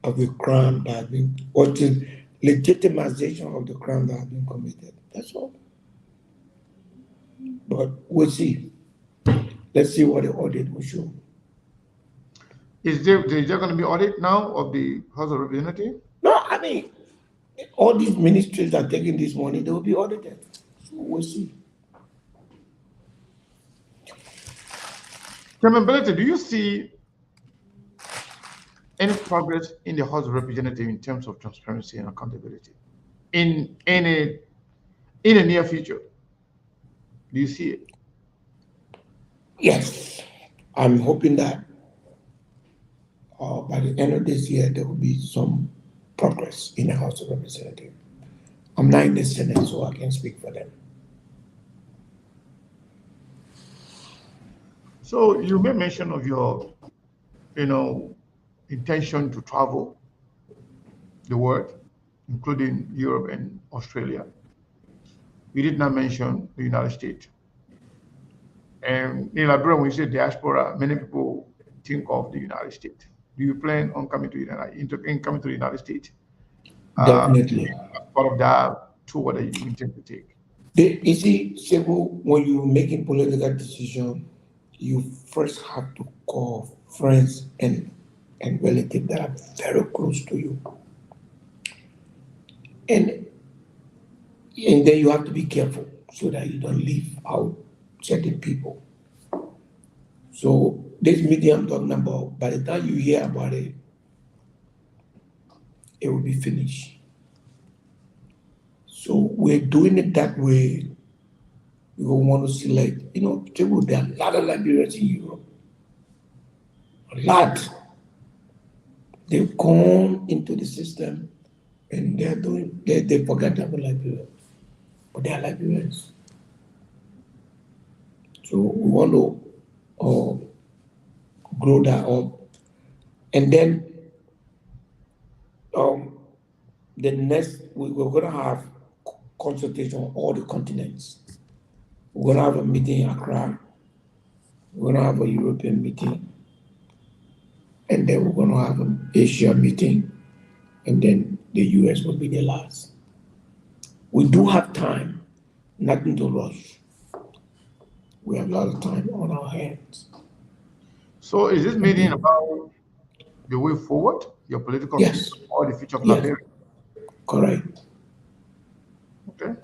of the crime that had been, or the legitimization of the crime that had been committed. That's all. But we'll see. Let's see what the audit will show. Is there going to be audit now of the House of Representatives? No, I mean, all these ministries are taking this money, they will be audited. So we'll see. Chairman Bility, do you see any progress in the House of Representatives in terms of transparency and accountability in the near future? Do you see it? Yes, I'm hoping that by the end of this year there will be some progress in the House of Representatives. I'm not in the Senate, so I can speak for them. So you made mention of your, intention to travel the world, including Europe and Australia. You did not mention the United States. And in Liberia, when you say diaspora, many people think of the United States. Do you plan on coming to the United States? Definitely. As part of that tour that you intend to take. You see, Sekou, when you're making political decisions, you first have to call friends and relatives that are very close to you. And then you have to be careful. so that you don't leave out certain people. So this meeting I'm talking about, by the time you hear about it, it will be finished. So we're doing it that way. We don't want to select, there are a lot of Liberians in Europe. A lot. They've gone into the system and they forget that we're Liberians. But they are Liberians. So we want to grow that up. And then the next, we're going to have consultation on all the continents. We're going to have a meeting in Accra. We're going to have a European meeting. And then we're going to have an Asia meeting. And then the US will be the last. We do have time, nothing to rush. We have a lot of time on our hands. So is this meeting about the way forward, your political Yes. future, or the future of Yes. Liberia? Correct. Okay.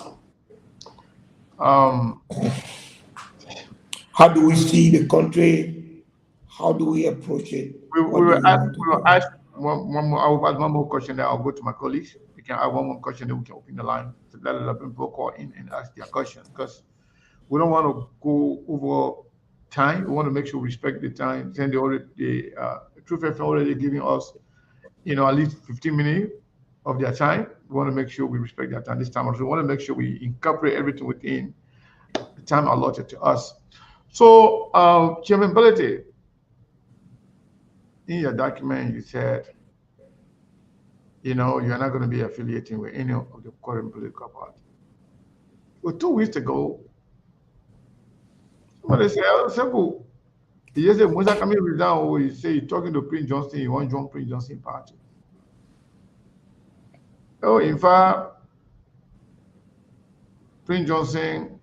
How do we see the country? How do we approach it? We What do will we ask, want to we will do? ask one more. I will ask one more question. Then I'll go to my colleagues. We can have one more question. Then we can open the line to let other people call in and ask their question, because we don't want to go over time. We want to make sure we respect the time. Then the Truth FM already giving us, at least 15 minutes of their time. We want to make sure we respect their time this time. Also, we want to make sure we incorporate everything within the time allotted to us. So, Chairman Bility, in your document, you said, you're not going to be affiliating with any of the current political party. Well, 2 weeks ago, somebody said, oh, simple. He just said, Musa coming down, or he say, he's talking to Prince Johnson, he won't join Prince Johnson party. Oh, in fact, Prince Johnson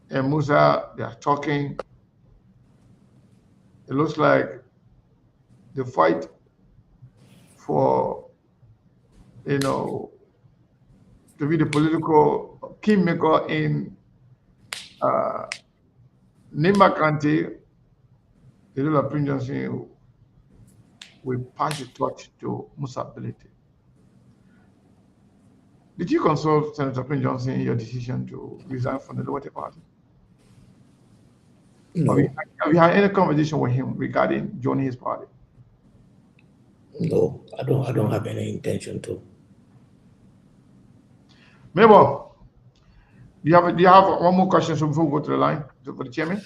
and Musa, they are talking. It looks like the fight for, to be the political kingmaker in Nimba County, the little Prince Johnson will pass the torch to Musa Bility. Did you consult Senator Prince Johnson in your decision to resign from the Liberty Party? No, Have you had any conversation with him regarding joining his party? no, I don't have any intention to. Mabel, do you have one more question before we go to the line for the chairman?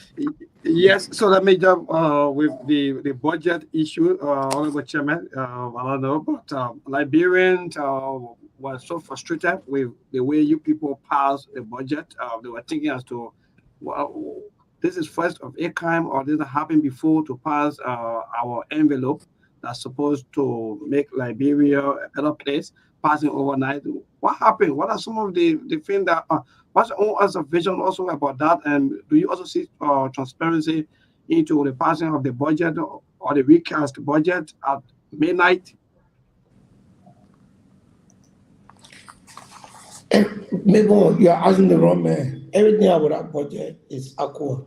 Yes, so let me jump with the budget issue, Honorable Chairman. I don't know, but Liberians were so frustrated with the way you people passed the budget. They were thinking as to, well, this is first of a kind, or this happened before to pass our envelope that's supposed to make Liberia a better place, passing overnight. What happened? What are some of the things that what's your own observation also about that? And do you also see transparency into the passing of the budget or the recast budget at midnight? Maybe you're asking the wrong man. Everything about that budget is accurate.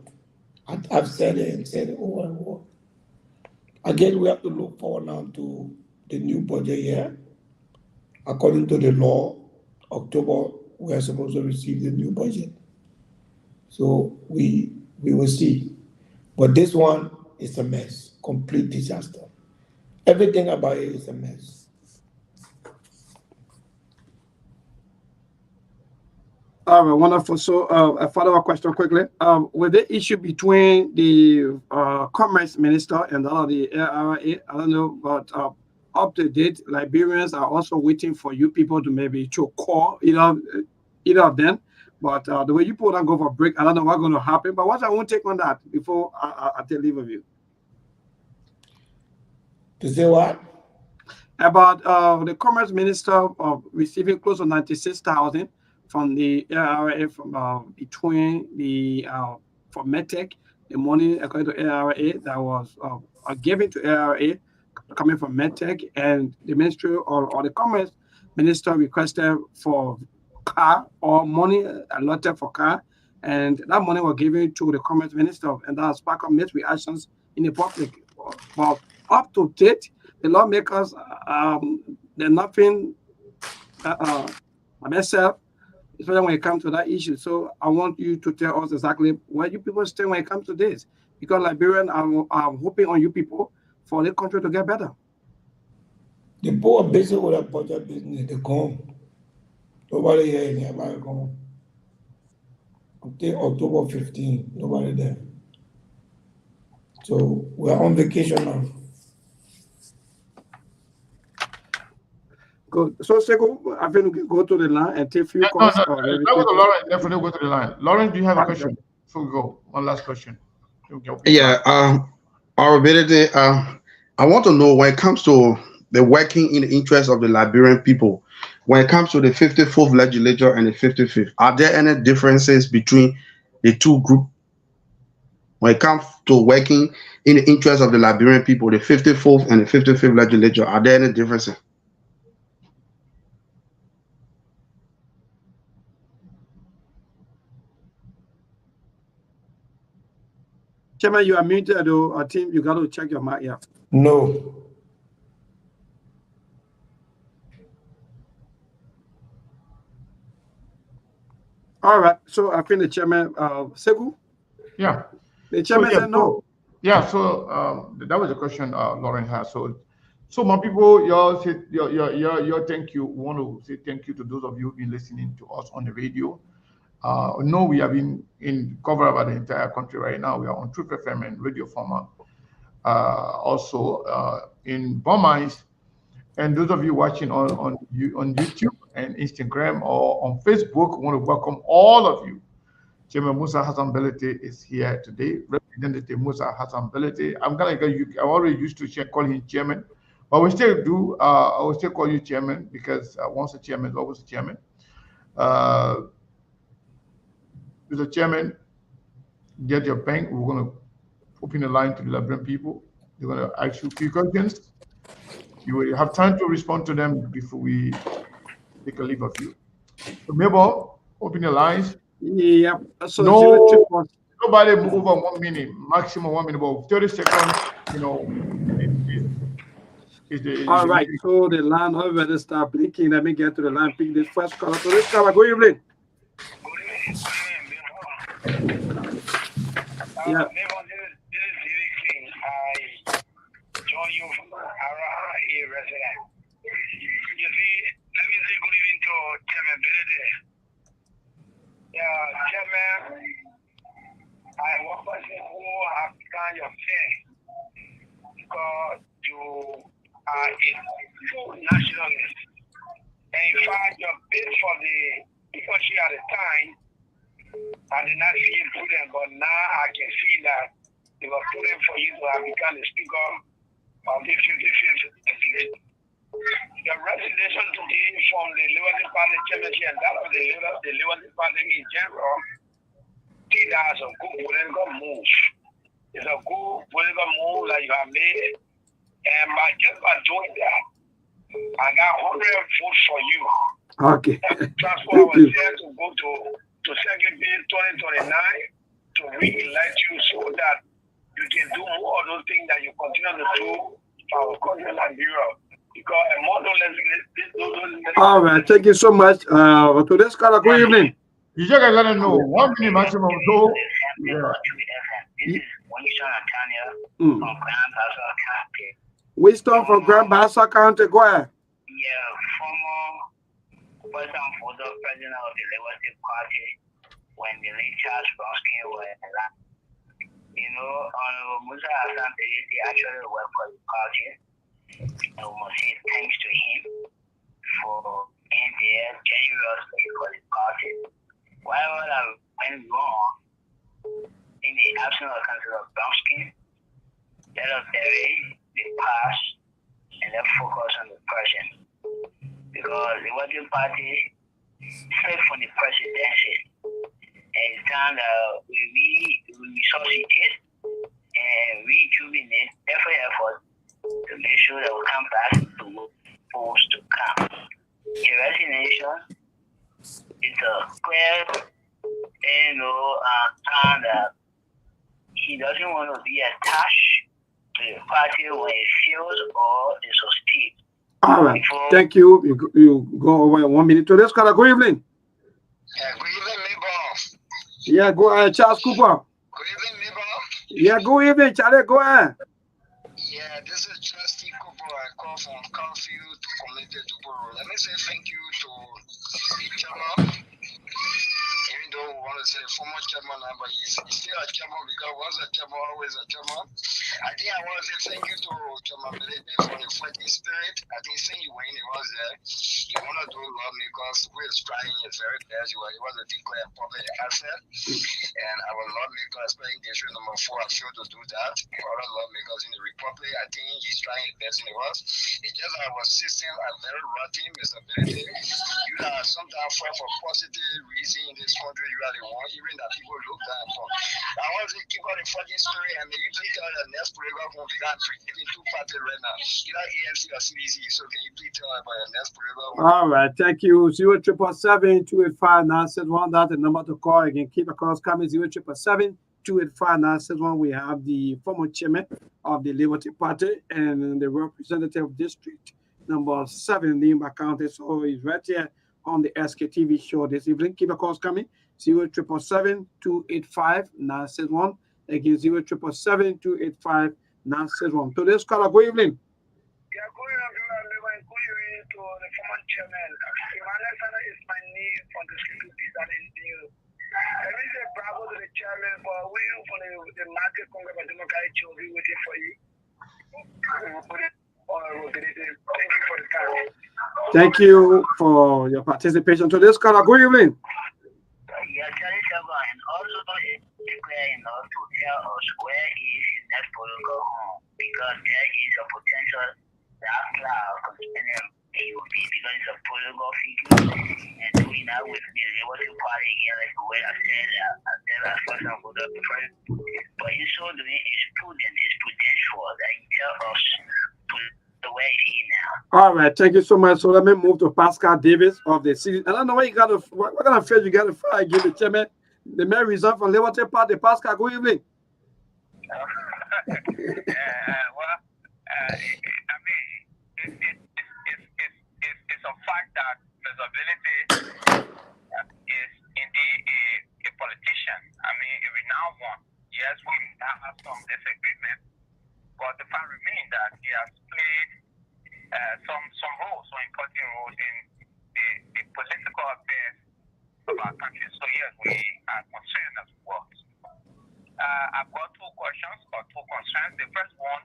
I've said it and said it over and over. Again, we have to look forward now to the new budget year. According to the law, October, we are supposed to receive the new budget. So we will see. But this one is a mess, complete disaster. Everything about it is a mess. All right, wonderful. So a follow-up question quickly. With the issue between the Commerce Minister and the LRA, I don't know, but up to date, Liberians are also waiting for you people to maybe to call either of them. But the way you people don't go for a break, I don't know what's going to happen. But what I won't take on that before I take leave of you. To say what? About the Commerce Minister receiving close to 96,000 from the LRA from between the for MedTech, the money according to LRA that was given to LRA coming from MedTech, and the Ministry or the Commerce Minister requested for car or money allotted for car, and that money was given to the commerce minister, and that sparked mixed reactions in the public. But up to date, the lawmakers, they're nothing myself, especially when it comes to that issue. So I want you to tell us exactly where you people stand when it comes to this, because Liberian are hoping on you people for the country to get better. The poor busy with a budget business, they gone. Nobody here in America gone. Until October 15, nobody there. So we're on vacation now. Good. So, Seko, I think we can go to the line and take a few calls. No, Lauren, definitely go to the line. Lauren, do you have a question? Before we go, one last question. Yeah, our ability. I want to know, when it comes to the working in the interest of the Liberian people, when it comes to the 54th legislature and the 55th, are there any differences between the two groups? When it comes to working in the interest of the Liberian people, the 54th and the 55th legislature, are there any differences? Chairman, you are muted, though. I think you got to check your mic. Yeah. No. All right. So I think the chairman, Segu? Yeah. The chairman said no. So that was a question Lauren has. So my people, y'all say your thank you. We want to say thank you to those of you who've been listening to us on the radio. No, we have been in cover about the entire country right now. We are on Truth FM and Radio Former. Also in Burma, and those of you watching on YouTube and Instagram or on Facebook, we want to welcome all of you. Chairman Musa Hassan Bility is here today. Representative Musa Hassan Bility. I'm already used to call him chairman, but we still do. I will still call you chairman because once a chairman is always a chairman. Mr. Chairman, get your bank. We're going to open the line to the Liberian people. They're going to ask you a few questions. You will have time to respond to them before we take a leave of you. So, Mabel, open the lines. Yeah. So nobody move over 1 minute, maximum 1 minute, about 30 seconds. All right. So the line already start blinking. Let me get to the line. Pick this first caller. So this caller, good evening. Yeah. Join you from around a resident. You see, let me say good evening to Chairman Bility. Yeah, Chairman, I want to say who have become your friend because you are a true nationalist. And in fact, your bid for the leadership at the time, I did not see it prudent, but now I can see that it was prudent for you to have become the speaker of the 55th exit. The resignation today from the Liberty Party chairmanship and that of the Liberty Party in general, see that as a good political move. It's a good political move that you have made. And by doing that, I got 100 votes for you. Okay. Transport was there to go to second base 2029 to re-elect you so that you can do more of those things that you continue to do for our country like Europe. Because a more less. All right, thank you so much. To this caller, good evening. You just gotta let them know 1 minute maximum. So, this is Winston Antonio from Grand Bassa County. Winston from Grand Bassa County, go ahead. Yeah, former president for the president of the Liberty Party when the late Charles Bronski was elected. You know, Musa Hassan Bility actually worked for the party. I must say thanks to him for being there generously for the party. While I went wrong in the absence of Councillor Bronski, let us bury the past and let's focus on the present. Because the Liberty Party stayed for the presidency. And it's time that we resuscitate and rejuvenate every effort to make sure that we come back to what's supposed to come. The resignation Square, and he doesn't want to be attached to the party when it fails or is hostile. All right. Thank you. You go over 1 minute. To this caller, good evening. Good evening, neighbor. Yeah, go ahead, Charles Cooper. Good evening, neighbor. Yeah, good evening, Charlie. Go ahead. Yeah, this is Trustee Cooper. I call from Caulfield Community to Borough. Let me say thank you to the chairman. Even though we want to say former chairman, but he's still a chairman because once a chairman, always a chairman. I think I want to say thank you to Chairman Bility for the fighting spirit. I think since when he was there, he wanted to do lawmakers who is trying his very best. He was to declare public asset. And our lawmakers, especially in issue number 4, have failed to do that. For other lawmakers in the Republic, I think he's trying his best in the West. It's just that our system are very rotten, Mr. Bility. You are sometimes fight for positive reason in this country. You are the one, even that people look down upon. I want to keep on the fighting spirit and maybe please tell the next program will be done creating 2 parties right now, either ANC or CDC. So can you please tell about your next program? All right, thank you. 077-285-961. That's the number to call. Again, keep across coming 077-285-961. We have the former chairman of the Liberty Party and the representative district number 7 name accounted. So he's right here on the SKTV show this evening. Keep across coming 077-285-961. Again, 077-285-961. Today's caller, good evening. Yeah, good evening to the former chairman. Alexander is my name from the security that is new. I will say bravo to the chairman for we for the market Congress of Democratic will be waiting for you. Thank you for the time. Thank you for your participation. Today's caller, good evening. Yeah, Charlie Shaban, and also declaring to tell us where is his next political home because there is a potential that cloud concerning AOP because it's a political figure and doing that with the Liberty Party again, like the way I said, as first and for the president. But in so doing is prudent, is prudential that he tell us the way he now. All right, thank you so much. So let me move to Pascal Davis of the city. I don't know what you got to, what kind of faith you got to fight against the chairman. The main result from Liberty Party. Pascal, good evening. It's a fact that Mr. Bility is indeed a politician. I mean, a renowned one. Yes, we have some disagreement, but the fact remains that he has played some roles, some important roles in the political affairs of our country. So yes, we are concerned as well. I've got 2 questions or 2 concerns. The first one,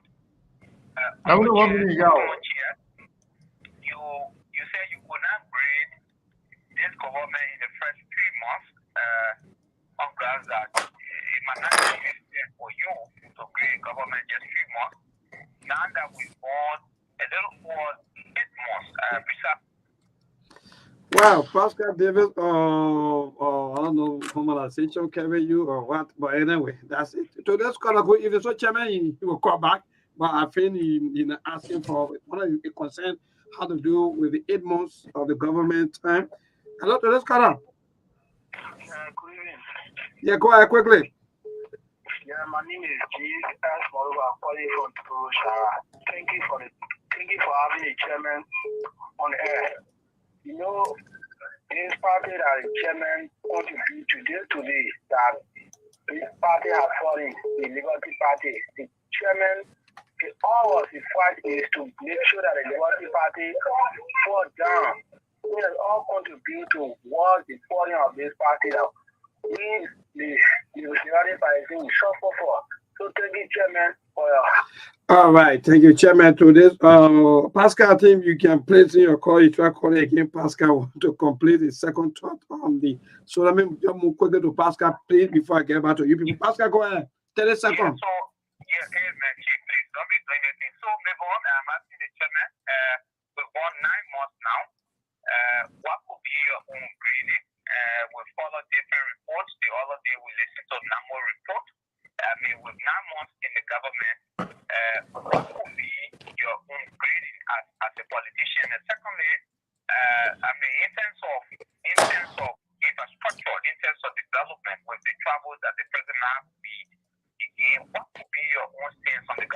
you said you could not grade this government in the first 3 months on grounds that it might not be easy for you to grade government just 3 months. Now that we've gone a little more 8 months, Wow, Pascal Davis, I don't know conversation carry you or what, but anyway, that's it. So that's kind of good. If it's so chairman, he will call back, but I think he asking for one of the concern how to do with the 8 months of the government time. Hello, to this kind of. Yeah, go ahead quickly. Yeah, my name is G. I'm calling from Shara. Thank you for having a chairman on air. You know, this party that the chairman contribute today that this party has fallen, the Liberty Party. The chairman, all of his fight is to make sure that the Liberty Party fall down. We all contribute to what the falling of this party that we, the Liberty Party, we suffer for. So thank you, chairman, for your. All right, thank you, Chairman. To this, Pascal, I think you can place in your call. You try calling again, Pascal, to complete the second thought on the. So let me move quickly to Pascal, please, before I get back to you people. Pascal, go ahead. 30 seconds. Hey, man, Chief, please don't be doing anything. So, maybe I'm asking the chairman. We've gone 9 months now. What could be your own grading? We follow different reports. The other day we listened to NAMO report. I mean, with 9 months in the government, what would be your own grading as a politician? And secondly, I mean, in terms of if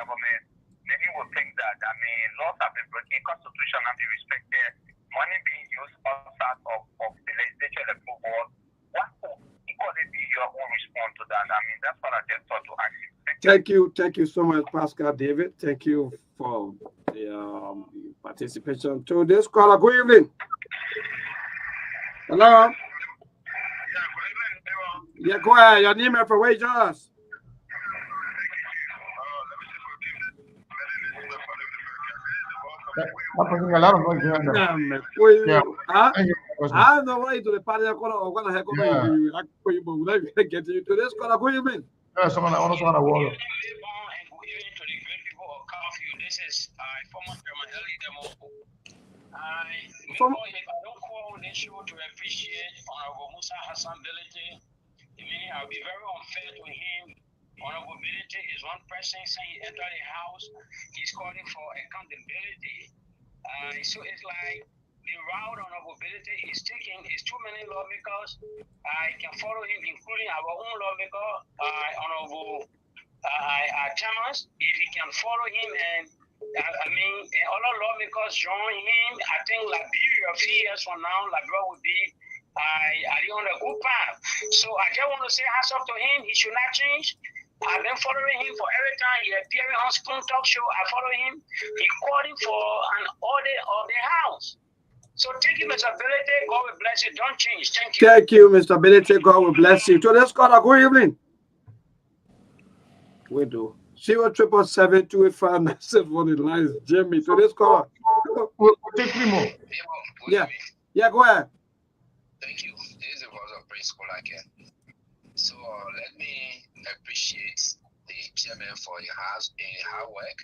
government, many will think that, I mean, laws have been broken, constitution have been respected, money being used outside of the legislature approval. What would equally be your own response to that? I mean, that's what I just thought to ask you. Thank you so much, Pascal David. Thank you for the participation to this caller. Good evening. Hello. Yeah, go ahead. Your name and for where you join us. A lot of noise behind them. Yeah. I don't know why to the party I'm gonna have you. I get you to this caller. Good evening. Someone I want to water. This is former Chairman Ellie Demo. If I don't call this show to appreciate Honorable Musa Hassan Bility, I mean, I'll be very unfair to him. Honorable Bility is one person saying he entered the house, he's calling for accountability. So it's like the route Honorable Bility is taking is too many lawmakers. I can follow him, including our own lawmaker, Honorable Chairman. If he can follow him and I mean, other lawmakers join him. I think Liberia, a few years from now, Liberia will be on a good path. So I just want to say hats off to him. He should not change. I've been following him for every time he appearing on Spoon Talk Show. I follow him. He calling for an audit of the house. So thank you, Mr. Bility. God will bless you. Don't change. Thank you. Thank you, Mr. Bility. God will bless you. To this caller, good evening. We do. 077728597 for the lines. Jimmy, to this caller. We'll take 3 more. Yeah, go ahead. Thank you. This is a voice of principle again. So let me appreciate the chairman for his hard work.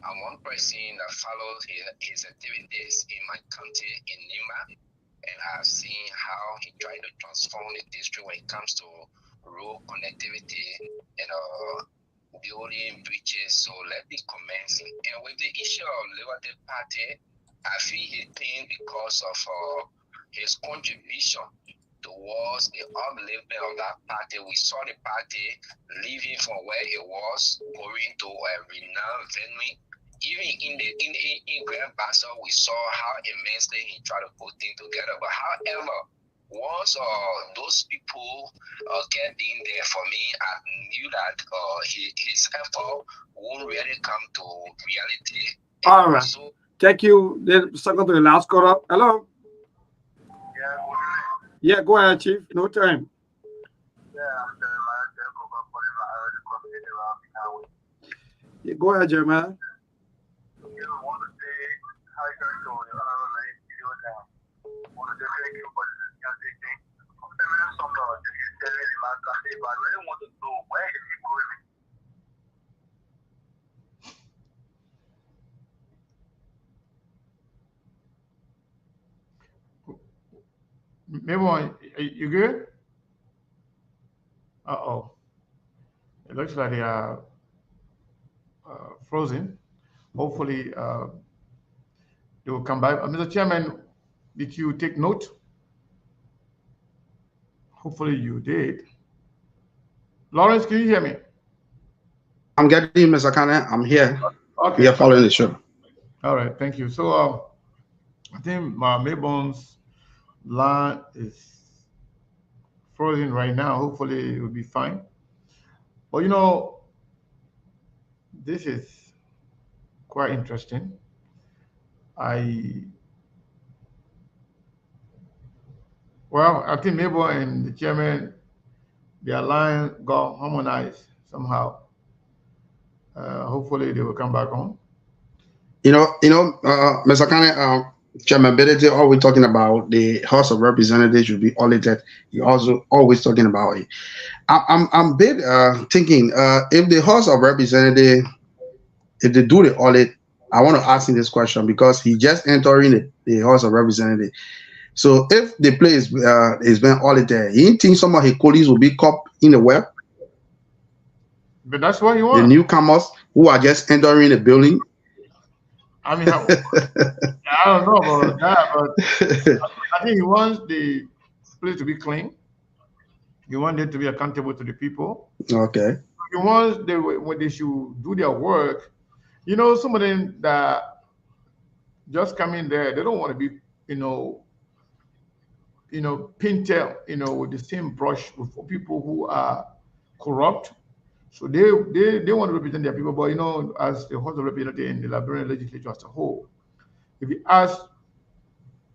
I'm one person that follows his activities in my county in Nima, and I've seen how he tried to transform the district when it comes to road connectivity and building bridges. So let me commend him. And with the issue of Liberty Party, I feel he pain because of his contribution towards the upliftment of that party. We saw the party leaving from where it was, going to a renowned venue. Even in Grand Basel, we saw how immensely he tried to put things together. But however, once those people get in there for me, I knew that his effort won't really come to reality. All right. So, thank you. Then second to the last caller. Hello. Yeah, go ahead, Chief. No time. Yeah, go ahead, Jeremiah. But I really want to know where is he going? Maybe you good? Uh-oh. It looks like they are frozen. Hopefully, they will come back. Mr. Chairman, did you take note? Hopefully you did. Lawrence, can you hear me? I'm getting you, Mr. Kane. I'm here. Okay. We are following the show. All right, thank you. So I think my Maybon's line is frozen right now. Hopefully it will be fine. But you know, this is quite interesting. I think Maybon and the chairman, their line got harmonized somehow. Hopefully they will come back on. Mr. Kane, Chairman Bility, always talking about the House of Representatives should be audited. He also always talking about it. I'm a bit thinking if the House of Representatives, if they do the audit, I want to ask him this question because he just entering the House of Representatives. So if the place is being audited, you think some of his colleagues will be caught in the web? But that's what you want. The newcomers who are just entering the building. I mean, I don't know about that, but I think he wants the place to be clean. He wants it to be accountable to the people. Okay. the ones they when they should do their work, some of them that just come in there, they don't want to be, you know, painted, with the same brush with for people who are corrupt. So they want to represent their people, but as the House of Representatives and the Liberian legislature as a whole, if you ask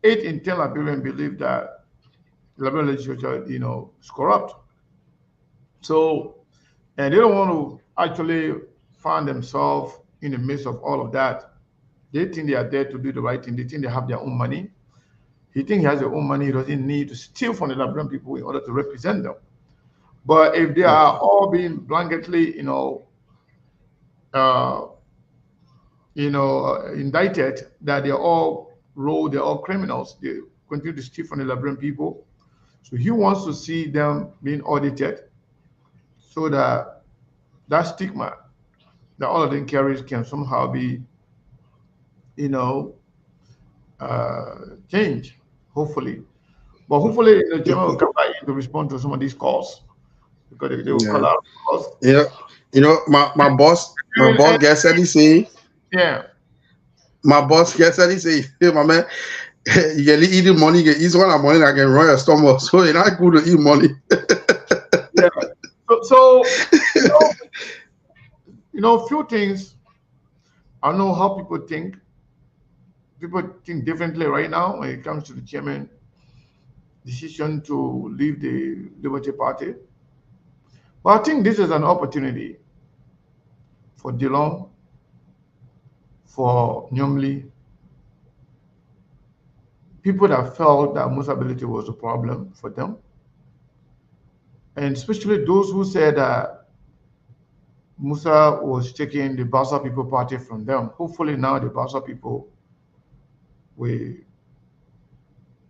8 in 10 Liberians believe that the Liberian legislature, is corrupt. So, and they don't want to actually find themselves in the midst of all of that. They think they are there to do the right thing. They think they have their own money. He thinks he has their own money. He doesn't need to steal from the Liberian people in order to represent them. But if they are all being blanketly, uh, indicted that they're all rogue, they're all criminals, they continue to steal from the Liberian people. So he wants to see them being audited so that that stigma that all of them carries can somehow be, you know, changed, hopefully. But hopefully the chairman will come back in to respond to some of these calls because they will call Yeah. out calls. Yeah. My boss gets said he say, Yeah. my boss gets said he say, hey, my man, you can eat the money, you can eat one of money, I can run your stomach. So it's not good to eat money. Yeah. So few things. I know how people think. People think differently right now when it comes to the chairman decision to leave the Liberty Party. But I think this is an opportunity for Dillon, for Nyomli, people that felt that Musa Bility was a problem for them, and especially those who said that Musa was taking the Bassa People Party from them. Hopefully now the Bassa people will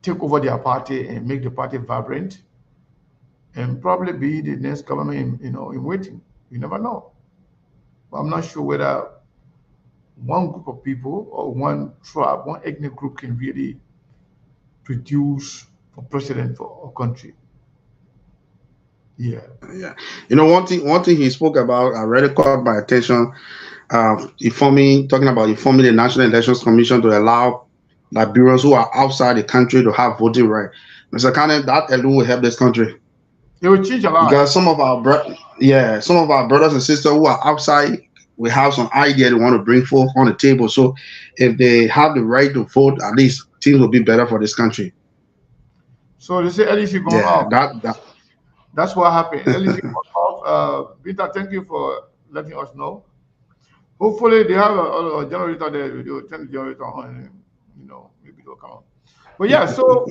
take over their party and make the party vibrant and probably be the next government in waiting. You never know. But I'm not sure whether one group of people or one tribe, one ethnic group can really produce a president for a country. Yeah. Yeah. One thing he spoke about, I really caught my attention, talking about informing the National Elections Commission to allow Liberians who are outside the country to have voting right. Mr. Kane, that alone will help this country. It will change a lot. Because some of our brothers and sisters who are outside, we have some idea they want to bring forth on the table. So if they have the right to vote, at least things will be better for this country. So they say LEC going Yeah, off. That's what happened. LEC going off. Peter, thank you for letting us know. Hopefully they have a generator there. They will turn the generator on and maybe they'll come on. But yeah, so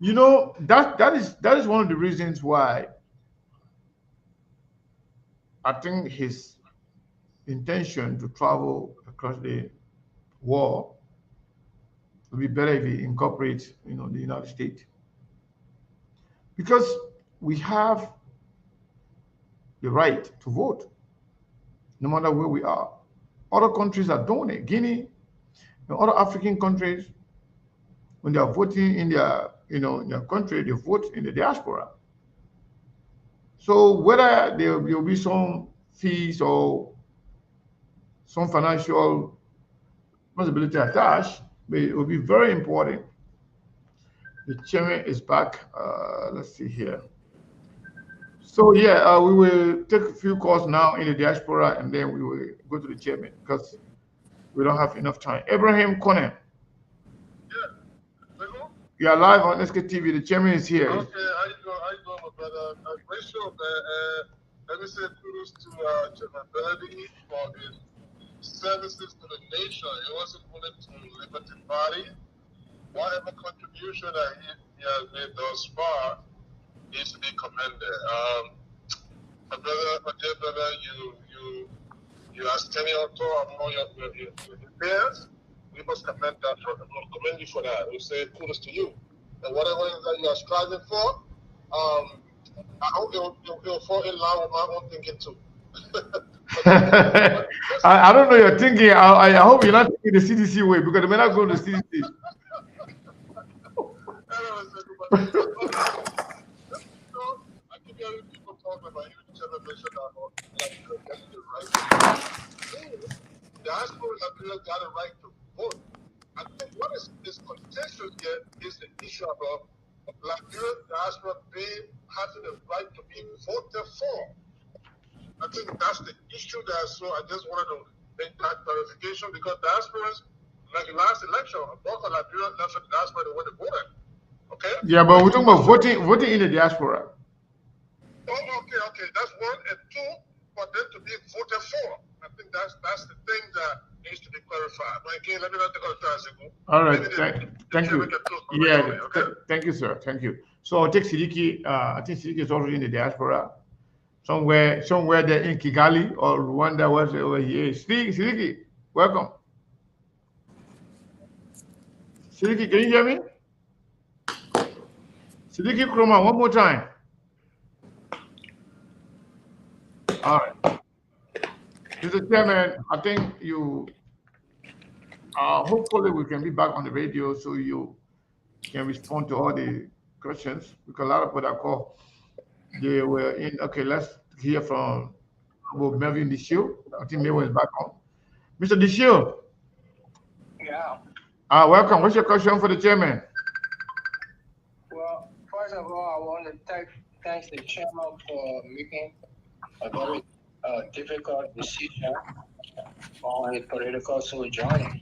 that is one of the reasons why I think his intention to travel across the world would be better if he incorporates the United States, because we have the right to vote no matter where we are. Other countries are doing it. Guinea and other African countries, when they are voting in their in their country, they vote in the diaspora. So whether there will be some fees or some financial responsibility attached, but it will be very important. The chairman is back. Let's see here. So yeah, we will take a few calls now in the diaspora, and then we will go to the chairman because we don't have enough time. Abraham Kone, you are live on SKTV. The chairman is here. Okay, I go, my brother. Great show, man. Let me say kudos to Chairman Bility for his services to the nation. He wasn't willing to Liberty Party. Whatever contribution that he has made thus far needs to be commended. My dear brother, you are standing on top among your peers. We must commend you for that. We say kudos to you. And whatever it is that you are striving for, I hope you'll fall in line with my own thinking too. I don't know your thinking. I hope you're not thinking the CDC way, because they may not go to the CDC. I keep hearing people talking about you, information about Liberia getting the right to vote. Diaspora in Liberia got a right to vote. I think what is contentious here is the issue about Liberia diaspora having the right to be voted for. I think that's the issue there. So I just wanted to make that clarification because diasporas, like last election, both of Liberia left the diaspora the way they voted. Okay? Yeah, but we're talking about voting in the diaspora. Oh, okay. That's one. And two, for them to be voted for. I think that's the thing that needs to be clarified. But again, let me not take all the time. All right. Thank you. Yeah, thank you, sir. Thank you. So I'll take Sidiki. I think Sidiki is already in the diaspora. Somewhere there in Kigali or Rwanda, wherever he is. Sidiki, welcome. Sidiki, can you hear me? Sidiki Kroma, one more time. All right. Mr. Chairman, I think you, hopefully we can be back on the radio so you can respond to all the questions because a lot of people that call, they were in. Okay, let's hear from Melvin Dishio. I think Melvin is back on. Mr. Dishio. Yeah. Welcome. What's your question for the chairman? Well, first of all, I want to thank the chairman for making a very difficult decision on his political sojourn.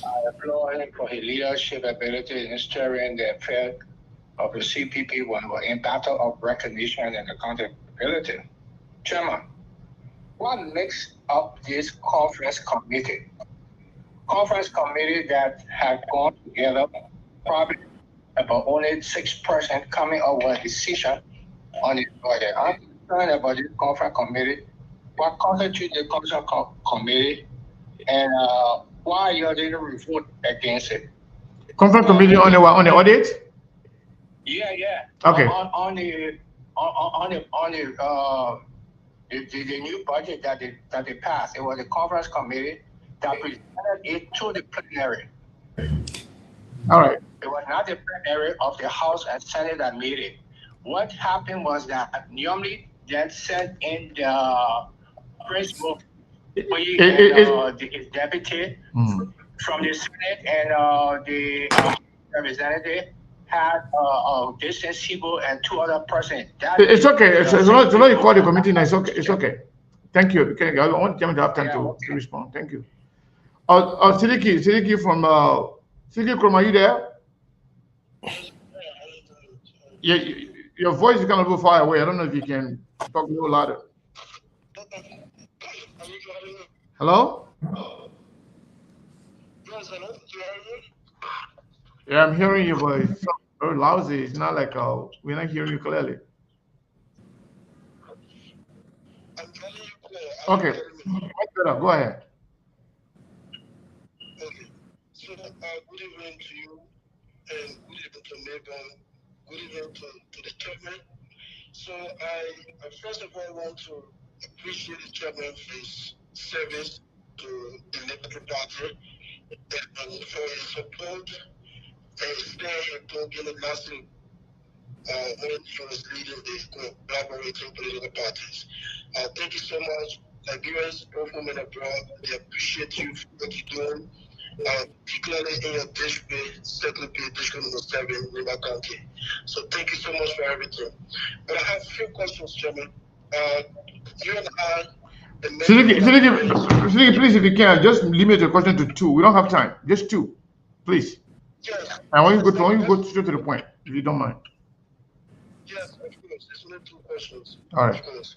I applaud him for his leadership ability in steering the affair of the CPP when we're in battle of recognition and accountability. Chairman, what makes up this conference committee? Conference committee that had gone together, probably about only 6% coming up with a decision on this budget. I'm concerned about this conference committee. What constitutes the conference committee, and why you didn't vote against it? Conference committee on the audit? Yeah. Okay. On the new budget that they passed, it was a conference committee that presented it to the plenary. All right. It was not the plenary of the House and Senate that made it. What happened was that normally they sent in the principal the deputy from the Senate and the representative had Jason Siebel and two other persons. It's okay. It's not you call the committee now. It's okay. It's okay. Thank you. Okay, I want them to have time to respond. Thank you. Sidiki from Sidiki Krom, are you there? Yeah, your voice is kind of a little far away. I don't know if you can talk a little louder. Hello? Yeah, I'm hearing you, but it's very lousy. It's not like we're not hearing you clearly. Okay, go ahead. Okay, so good evening to you, and good evening to Megan, good evening to the chairman. So I first of all want to appreciate the chairman for his service to the Liberty Party and for his support and stay and talking the last when he was leading the collaborating political parties. Thank you so much. Nigerians, both home and abroad, they appreciate you for what you're doing, particularly in your district, Secretary District Number 7, River County. So thank you so much for everything. But I have a few questions, Chairman. You and I, Sidiki, please, if you can, just limit your question to 2. We don't have time. Just 2, please. Yes. And when you go straight to the point, if you don't mind. Yes, of course. There's only 2 questions. All right. Of course.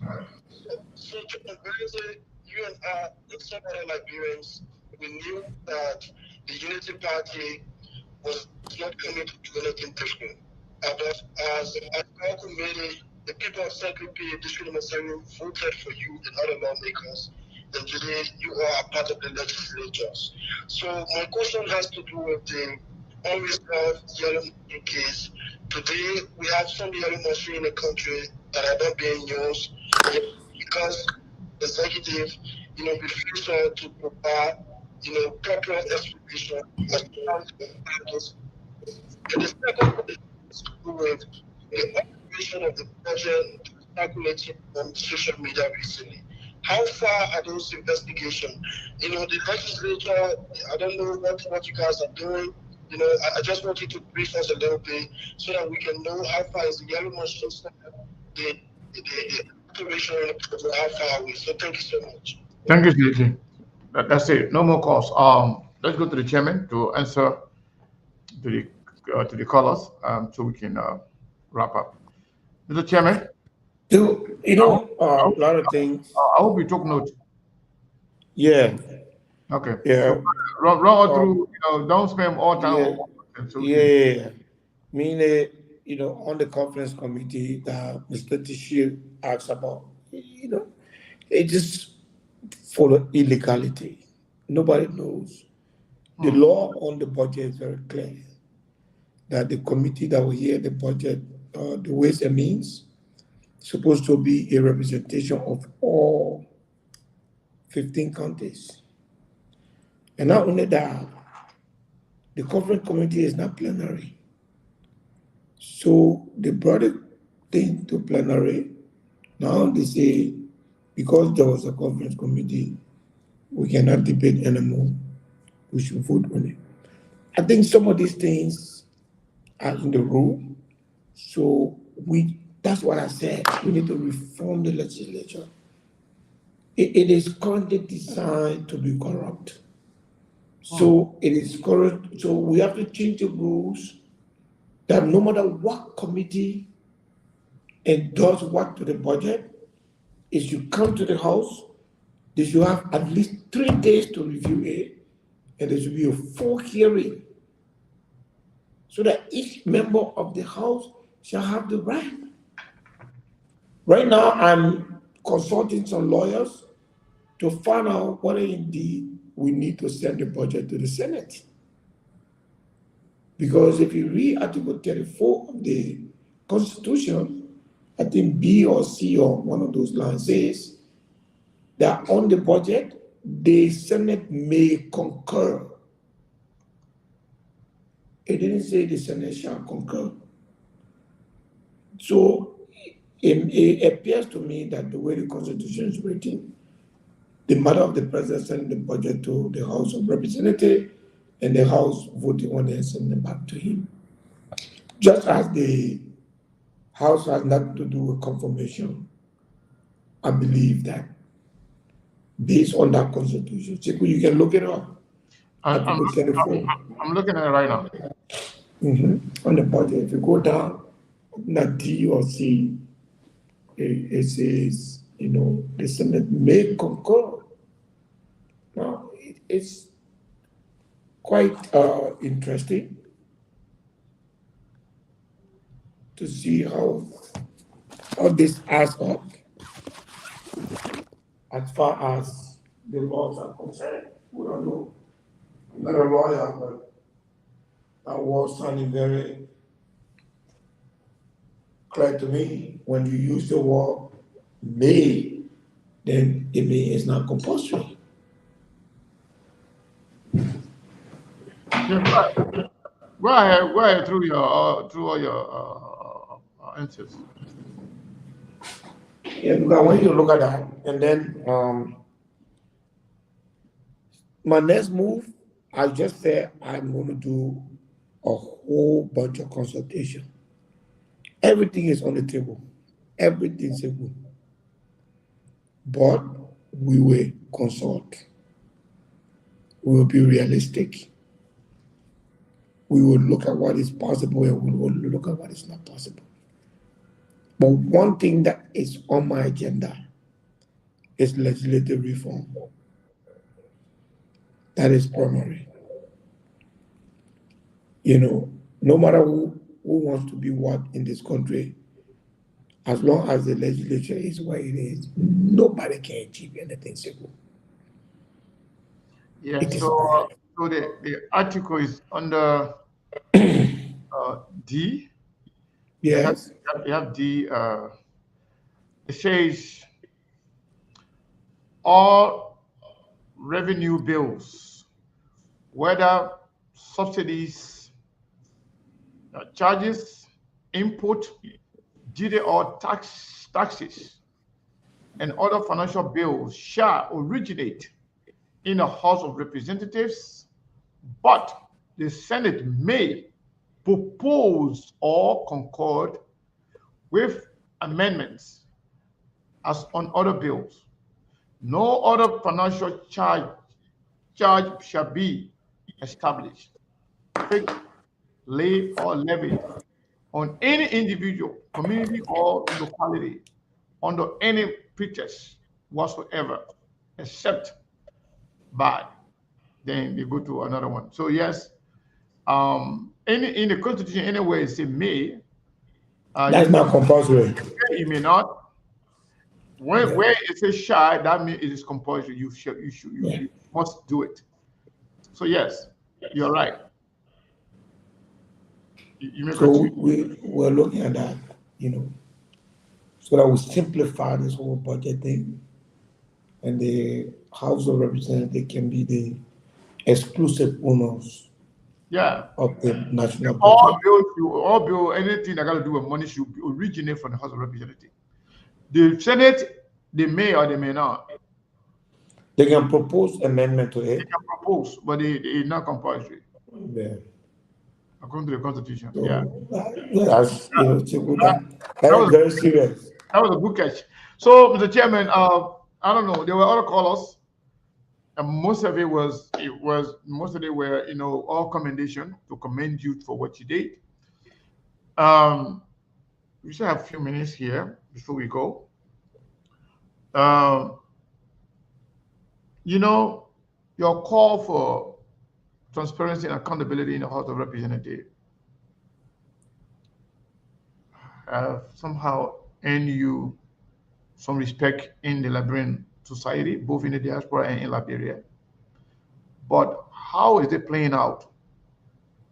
So, you and I, and some other Liberians, we knew that the Unity Party was not coming to do anything different. But as our committee, the people of Secretary District Number 7 voted for you and other lawmakers, and today you are part of the legislatures. So my question has to do with the unresolved yellow machine case. Today we have some yellow machine in the country that are not being used because the executive, refused to provide, proper explanation as to how the practice. And the second one is to do with the operation of the budget circulating on social media recently. How far are those investigations? You know, the legislature, I don't know what you guys are doing. You know, I just want you to brief us a little bit so that we can know how far is the yellow machine the activation of how far are we. So thank you so much. Thank you, Bility. That's it. No more calls. Let's go to the chairman to answer to the callers, so we can wrap up. Mr. Chairman, So, I hope, I a hope, lot of things. I hope you took note. Yeah, Okay. yeah, So run all through. um, Don't spend all time yeah, on one person, so we can. yeah. Meaning, on the conference committee that Mr. Tishir asked about, it just follow illegality. Nobody knows. The Hmm. law on the budget is very clear that the committee that will hear the budget, the ways and means, supposed to be a representation of all 15 counties. And not only that, the conference committee is not plenary. So they brought it thing to plenary. Now they say, because there was a conference committee, we cannot debate anymore. We should vote on it. I think some of these things are in the rule. So that's what I said. We need to reform the legislature. It is currently designed to be corrupt. So it is correct. So we have to change the rules that no matter what committee endorse what to the budget, is you come to the house, they should have at least 3 days to review it, and there should be a full hearing so that each member of the house shall have the right. Right now, I'm consulting some lawyers to find out whether indeed we need to send the budget to the Senate. Because if you read Article 34 of the Constitution, I think B or C or one of those lines says that on the budget, the Senate may concur. It didn't say the Senate shall concur. So it appears to me that the way the Constitution is written, the matter of the president sending the budget to the House of Representatives and the House voting on it and sending it back to him. Just as the House has nothing to do with confirmation, I believe that based on that Constitution, you can look it up, I, I'm, Article 34. I'm looking at it right now. On the budget, if you go down, not D or C, it says, the Senate may concur. Now, it's quite interesting to see how this adds up as far as the laws are concerned. We don't know. I'm not a lawyer, but that was sounding very clear to me. When you use the word may, then it means it's not compulsory. Yeah, go ahead through through all your answers. Yeah, because when you look at that, and then my next move, I just said I'm going to do a whole bunch of consultation. Everything is on the table. Everything's able. But we will consult. We will be realistic. We will look at what is possible and we will look at what is not possible. But one thing that is on my agenda is legislative reform. That is primary. No matter who wants to be what in this country, as long as the legislature is what it is, nobody can achieve anything simple. Yeah. It is So bad. so the article is under D. You have Yes. you have D. It says all revenue bills, whether subsidies, charges, input, duty, or tax taxes, and other financial bills shall originate in the House of Representatives, but the Senate may propose or concord with amendments as on other bills. No other financial charge shall be established, fixed, laid, or levied on any individual, community, or locality under any pretext whatsoever, except by, then they go to another one. So yes, in the Constitution, anyway, it say may. That's not compulsory. You may not. Where it says shall, that means it is compulsory. You must do it. So yes, you're right. You may So continue. we're looking at that, so that we simplify this whole budget thing, and the House of Representatives can be the exclusive owners Yeah. of the national All budget. bill, anything that got to do with money should originate from the House of Representatives. The Senate, they may or they may not. They can propose amendment to They it. can propose, but it's not compulsory Yeah. according to the Constitution. So Yeah. that's it's a good thing. That That is was very serious. that was a good catch. So, Mr. Chairman, I don't know. There were other callers, and most of it were all commendation to commend you for what you did. We still have a few minutes here before we go. Your call for transparency and accountability in the House of Representatives have somehow earned you some respect in the Liberian society, both in the diaspora and in Liberia. But how is it playing out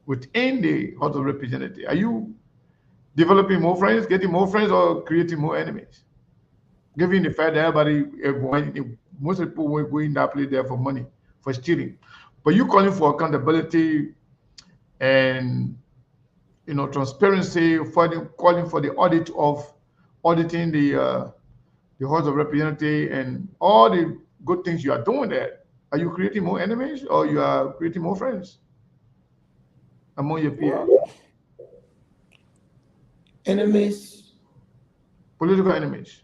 within the House of Representatives? Are you developing more friends, getting more friends, or creating more enemies? Given the fact that most people will go in that place there for money, for stealing. But you calling for accountability and transparency, calling for the auditing the House of Representatives and all the good things you are doing there. Are you creating more enemies or you are creating more friends among your peers? Enemies, Political enemies.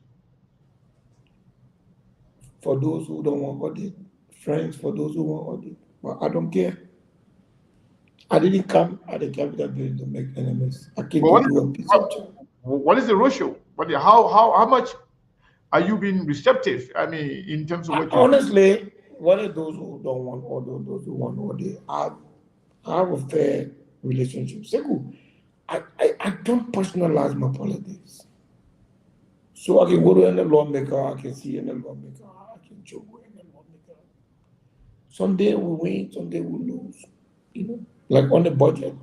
for those who don't want audit, friends for those who want audit. But I don't care. I didn't come at the Capitol building to make enemies. I came to do a piece of job. What is the ratio? How much are you being receptive? I mean, in terms of what you Honestly, whether those who don't want audit, those who want audit, I have a fair relationship. Seku, I don't personalize my politics. So I can go to any lawmaker, I can see any lawmaker, I can joke with any lawmaker. Someday we win, someday we lose. Like on the budget,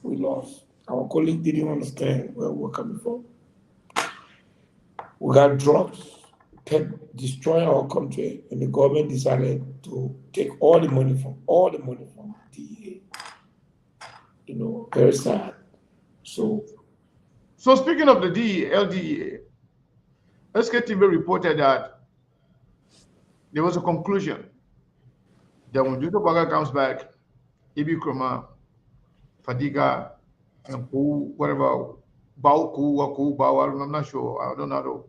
we lost. Our colleague didn't understand where we're coming from. We got drugs, destroying our country, and the government decided to take all the money from DEA. Very sad. So speaking of the LDA, SKTV reported that there was a conclusion that when Dr. Baga comes back, Ibi Kroma, Fadiga, and whatever, Bau, I'm not sure. I don't know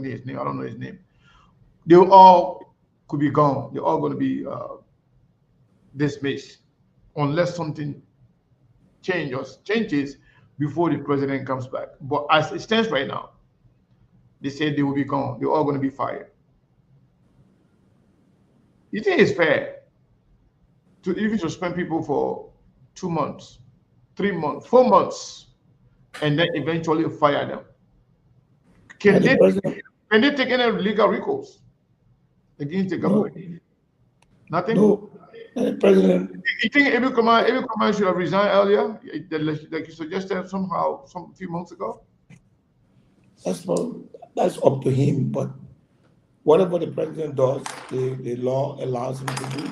his name. I don't know his name. They all could be gone. They're all going to be dismissed unless something changes before the president comes back. But as it stands right now, they said they will be gone. They're all going to be fired. You think it's fair to even suspend people for 2 months, 3 months, 4 months, and then eventually fire them? Can they take any legal recourse against the government? No. Nothing? No. The president. You think every command should have resigned earlier, like you suggested some few months ago? That's up to him, but whatever the president does, the law allows him to do.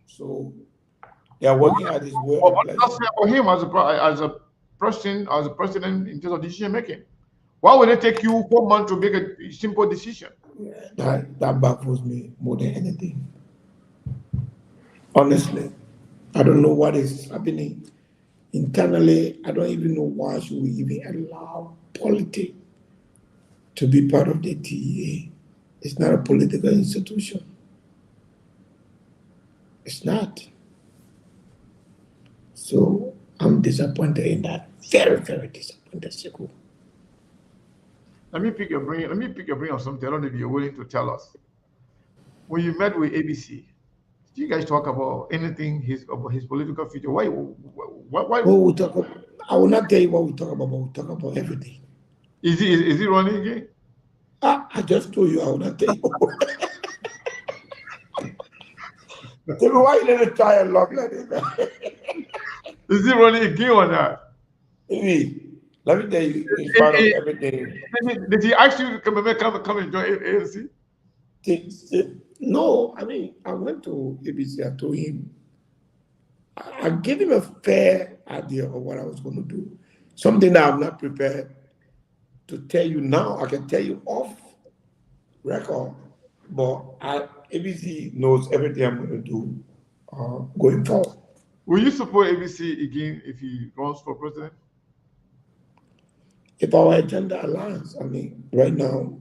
So they are working at his will. What does that say for him as a president in terms of decision making? Why would it take you 4 months to make a simple decision? That baffles me more than anything. Honestly, I don't know what is happening internally. I don't even know why should we even allow politics to be part of the TEA. It's not a political institution. It's not. So I'm disappointed in that. Very, very disappointed, Sekou. Let me pick your brain. Let me pick your brain on something. I don't know if you're willing to tell us. When you met with ABC, did you guys talk about anything about his political future? Why? What we talk about, I will not tell you what we talk about, but we talk about everything. Is he running again? I just told you I will not tell you. Tell me why you didn't try and love like that? Is he running again or not? Let me tell you, in spite of everything. Did he ask you to come and join ANC? No, I mean, I went to ABC. I told him, I gave him a fair idea of what I was going to do. Something that I'm not prepared to tell you now. I can tell you off record, but ABC knows everything I'm going to do going forward. Will you support ABC again if he runs for president? If our agenda aligns, I mean, right now,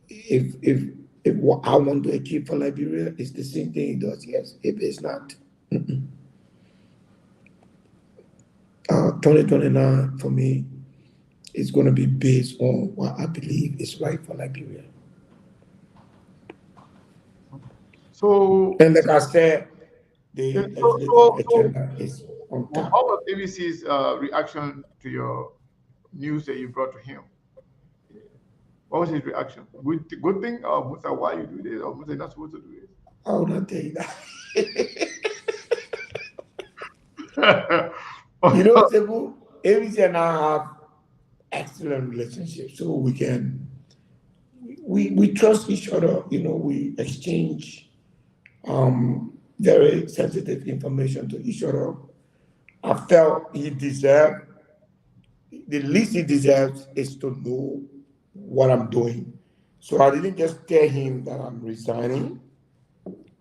if what I want to achieve for Liberia is the same thing he does, yes. If it's not, 2029 for me is going to be based on what I believe is right for Liberia. So, and like I said, the agenda is on top. What was ABC's reaction to your news that you brought to him? What was his reaction? Good thing, or Musa, why you do this, or Musa, you're not supposed to do this? I will not tell you that. You know, Sekou, ABC and I have excellent relationships, so we trust each other. You know, we exchange very sensitive information to each other. I felt he deserved, the least he deserves is to know what I'm doing. So I didn't just tell him that I'm resigning.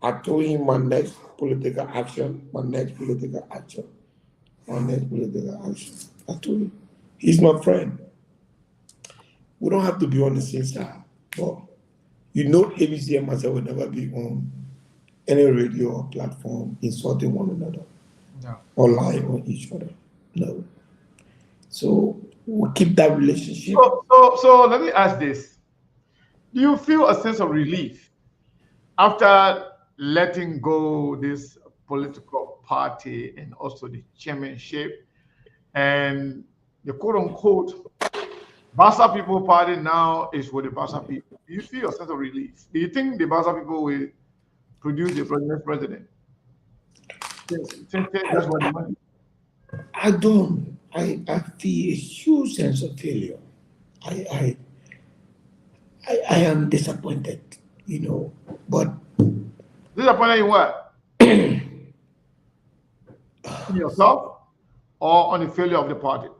I told him my next political action. I told him, he's my friend. We don't have to be on the same side, but you know, ABC and myself will never be on any radio or platform insulting one another. No. Or lying on each other. No. So we'll keep that relationship. So let me ask this. Do you feel a sense of relief after letting go this political party and also the chairmanship and the quote-unquote Bassa People Party now is for the Bassa people? Do you feel a sense of relief? Do you think the Bassa people will produce the president? That's what they want. I don't. I feel a huge sense of failure. I am disappointed, you know, but disappointed in what? In yourself or on the failure of the party?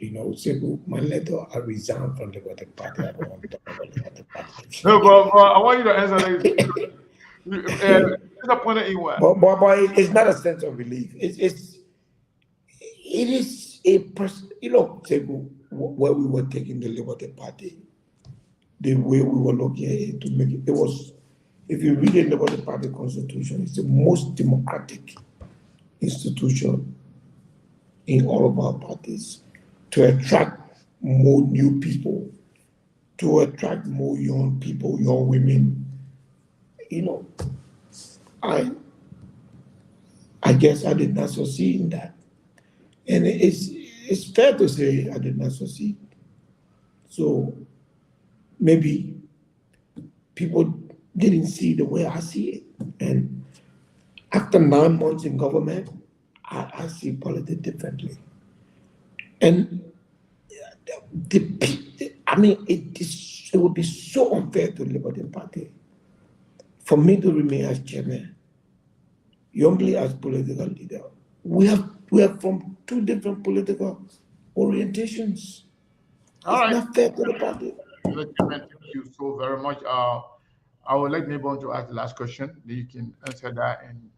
You know, Sekou, my letter, I resigned from the Democratic Party. I don't want to talk about the Democratic Party. No, but I want you to answer that. Disappointed in what? But it's not a sense of relief. It is a person. You know, Sekou, where we were taking the Liberty Party, the way we were looking at it to make it was. If you read the Liberty Party Constitution, it's the most democratic institution in all of our parties, to attract more new people, to attract more young people, young women. You know, I guess I did not succeed in that. And it's fair to say I did not succeed. So maybe people didn't see the way I see it. And after 9 months in government, I see politics differently. And it would be so unfair to the Liberty Party for me to remain as chairman Youngly as political leader. We are from two different political orientations. All It's right. not fair to the party. Mr. Chairman, thank you so very much. I would like Mabon to ask the last question. Then you can answer that and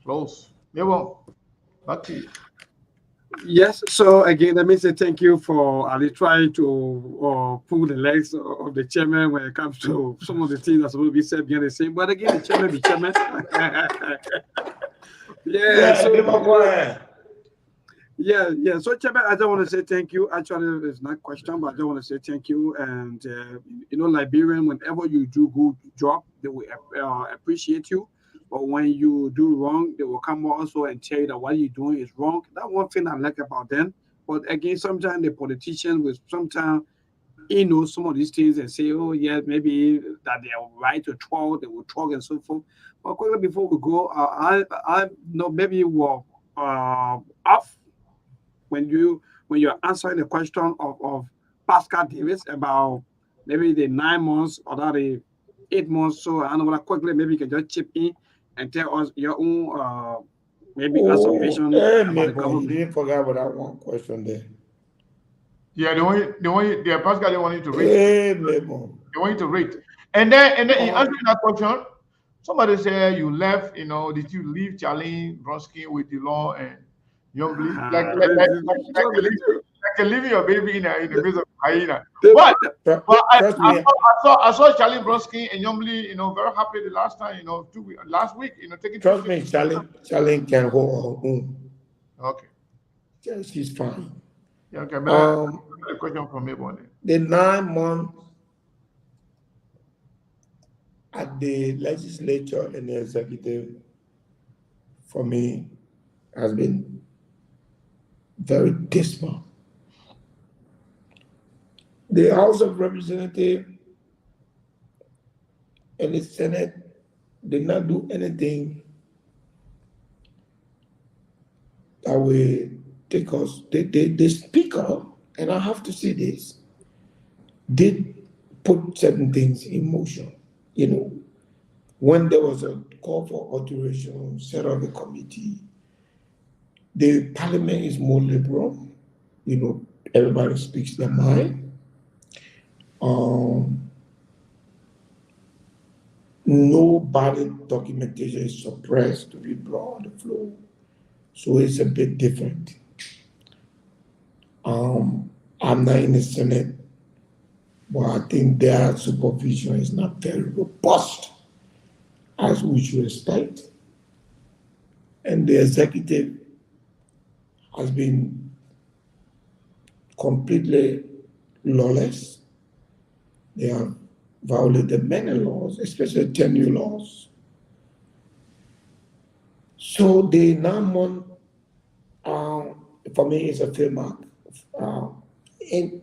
close. Mabon, back to you. Yes. So again, let me say thank you for Ali trying to pull the legs of the chairman when it comes to some of the things that's supposed to be said behind the scene. But again, the chairman be chairman. Yeah. Yeah, So give up quiet. yeah. So chairman, I just want to say thank you. Actually, it's not a question, but I just want to say thank you. And Liberian, whenever you do good job, they will appreciate you. But when you do wrong, they will come also and tell you that what you're doing is wrong. That one thing I like about them. But again, sometimes the politicians will sometimes some of these things and say, oh yeah, maybe that they are right to talk, they will talk and so forth. But quickly before we go, I know maybe you were off when you're answering the question of Pascal Davis about maybe the 9 months or that the 8 months. So I don't know quickly maybe you can just chip in and tell us your own maybe Oh, observation hey, about the Mabel, you government. didn't forget about that one question there. Yeah, the Pascal, they want you to rate. Hey, Mabel. They want you to rate. And then in Oh, answering that question, somebody said you left, did you leave Charlie Bronsky with the law and Youngly? Like like like like, like, So you're believe leaving, you. like you're leaving your baby in the midst of hyena. The, But the, but I, trust I me, saw I saw I saw Charlie Bronsky and Youngly, very happy the last time, last week, taking trust pictures. me, Charlene can hold her own. Okay. Yeah, she's fine. Yeah, okay, but Um, a question from me, Bonnie. the 9 months at the legislature and the executive for me has been very dismal. The House of Representatives and the Senate did not do anything that will take us. The speaker, and I have to say this, did put certain things in motion. When there was a call for alteration, set up a committee, the parliament is more liberal. Everybody speaks their mind. Um, Nobody documentation is suppressed to be brought on the floor. So it's a bit different. I'm not in the Senate, but I think their supervision is not very robust as we should expect. And the executive has been completely lawless. They have violated many laws, especially tenure laws. So the 9 month, for me, is a fair mark. Uh, and,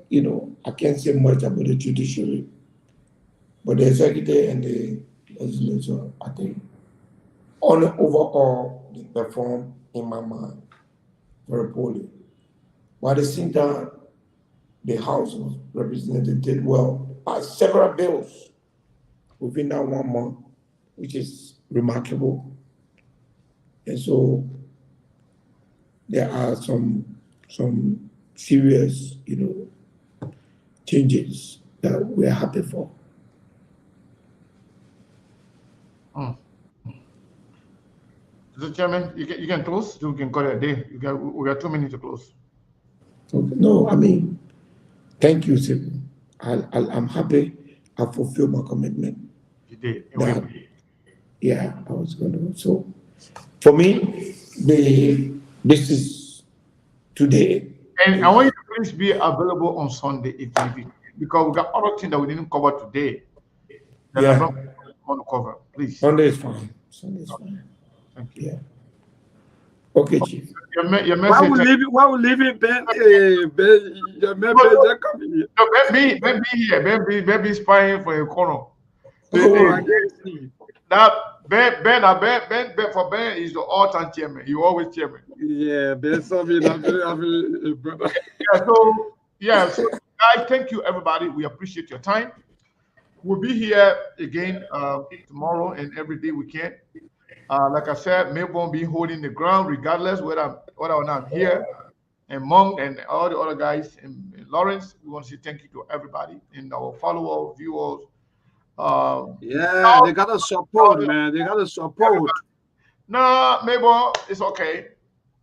I can't say much about the judiciary, but the executive and the legislature, I think, on overall, they perform in my mind very poorly. But at the same time, the House of Representatives did well, passed several bills within that 1 month, which is remarkable. And so there are some serious, changes that we're happy for. Hmm. Mr. Chairman, you can close, so we can call it a day. We got 2 minutes to close. Okay. No, I mean, thank you, Sir. I'm happy I fulfilled my commitment You did. And we that, yeah, I was going to. So for me, this is today. and I want you to please be available on Sunday if you because we got other things that we didn't cover today that I Yeah, don't want to cover. Please. Sunday is fine. Sunday is fine. Thank you. Yeah. Okay, Chief. Your why message. we leave it, Ben? Ben, your man, No, Ben, no, just come here. no, Ben be here. Ben be spying for a corner. Oh, I Oh, can't see. That Ben for Ben is the all-time chairman. He always chairman. Yeah, Ben, something, brother. So guys, thank you everybody. We appreciate your time. We'll be here again tomorrow and every day we can. Like I said, Melbourne be holding the ground regardless whether I'm here, and Monk and all the other guys in Lawrence. We want to say thank you to everybody and our followers, viewers. Yeah, they gotta support, man. They gotta support. No, Melbourne, it's okay.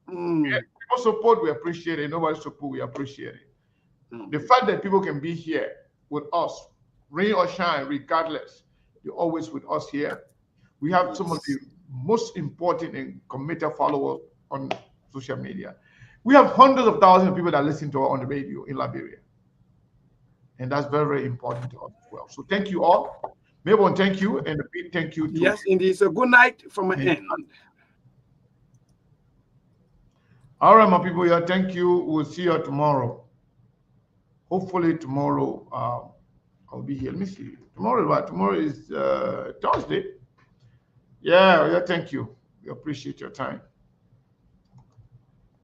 Mm. People support, we appreciate it. Nobody support, we appreciate it. Mm. The fact that people can be here with us, rain or shine, regardless, you're always with us here. We have some of the most important and committed followers on social media. We have hundreds of thousands of people that listen to us on the radio in Liberia. And that's very, very important to us as well. So thank you all. Melbourne, thank you. And a big thank you to Yes, indeed. So good night from my end. All right, my people, yeah, thank you. We'll see you tomorrow. Hopefully tomorrow I'll be here. Let me see. Tomorrow is Thursday. Yeah, thank you. We appreciate your time.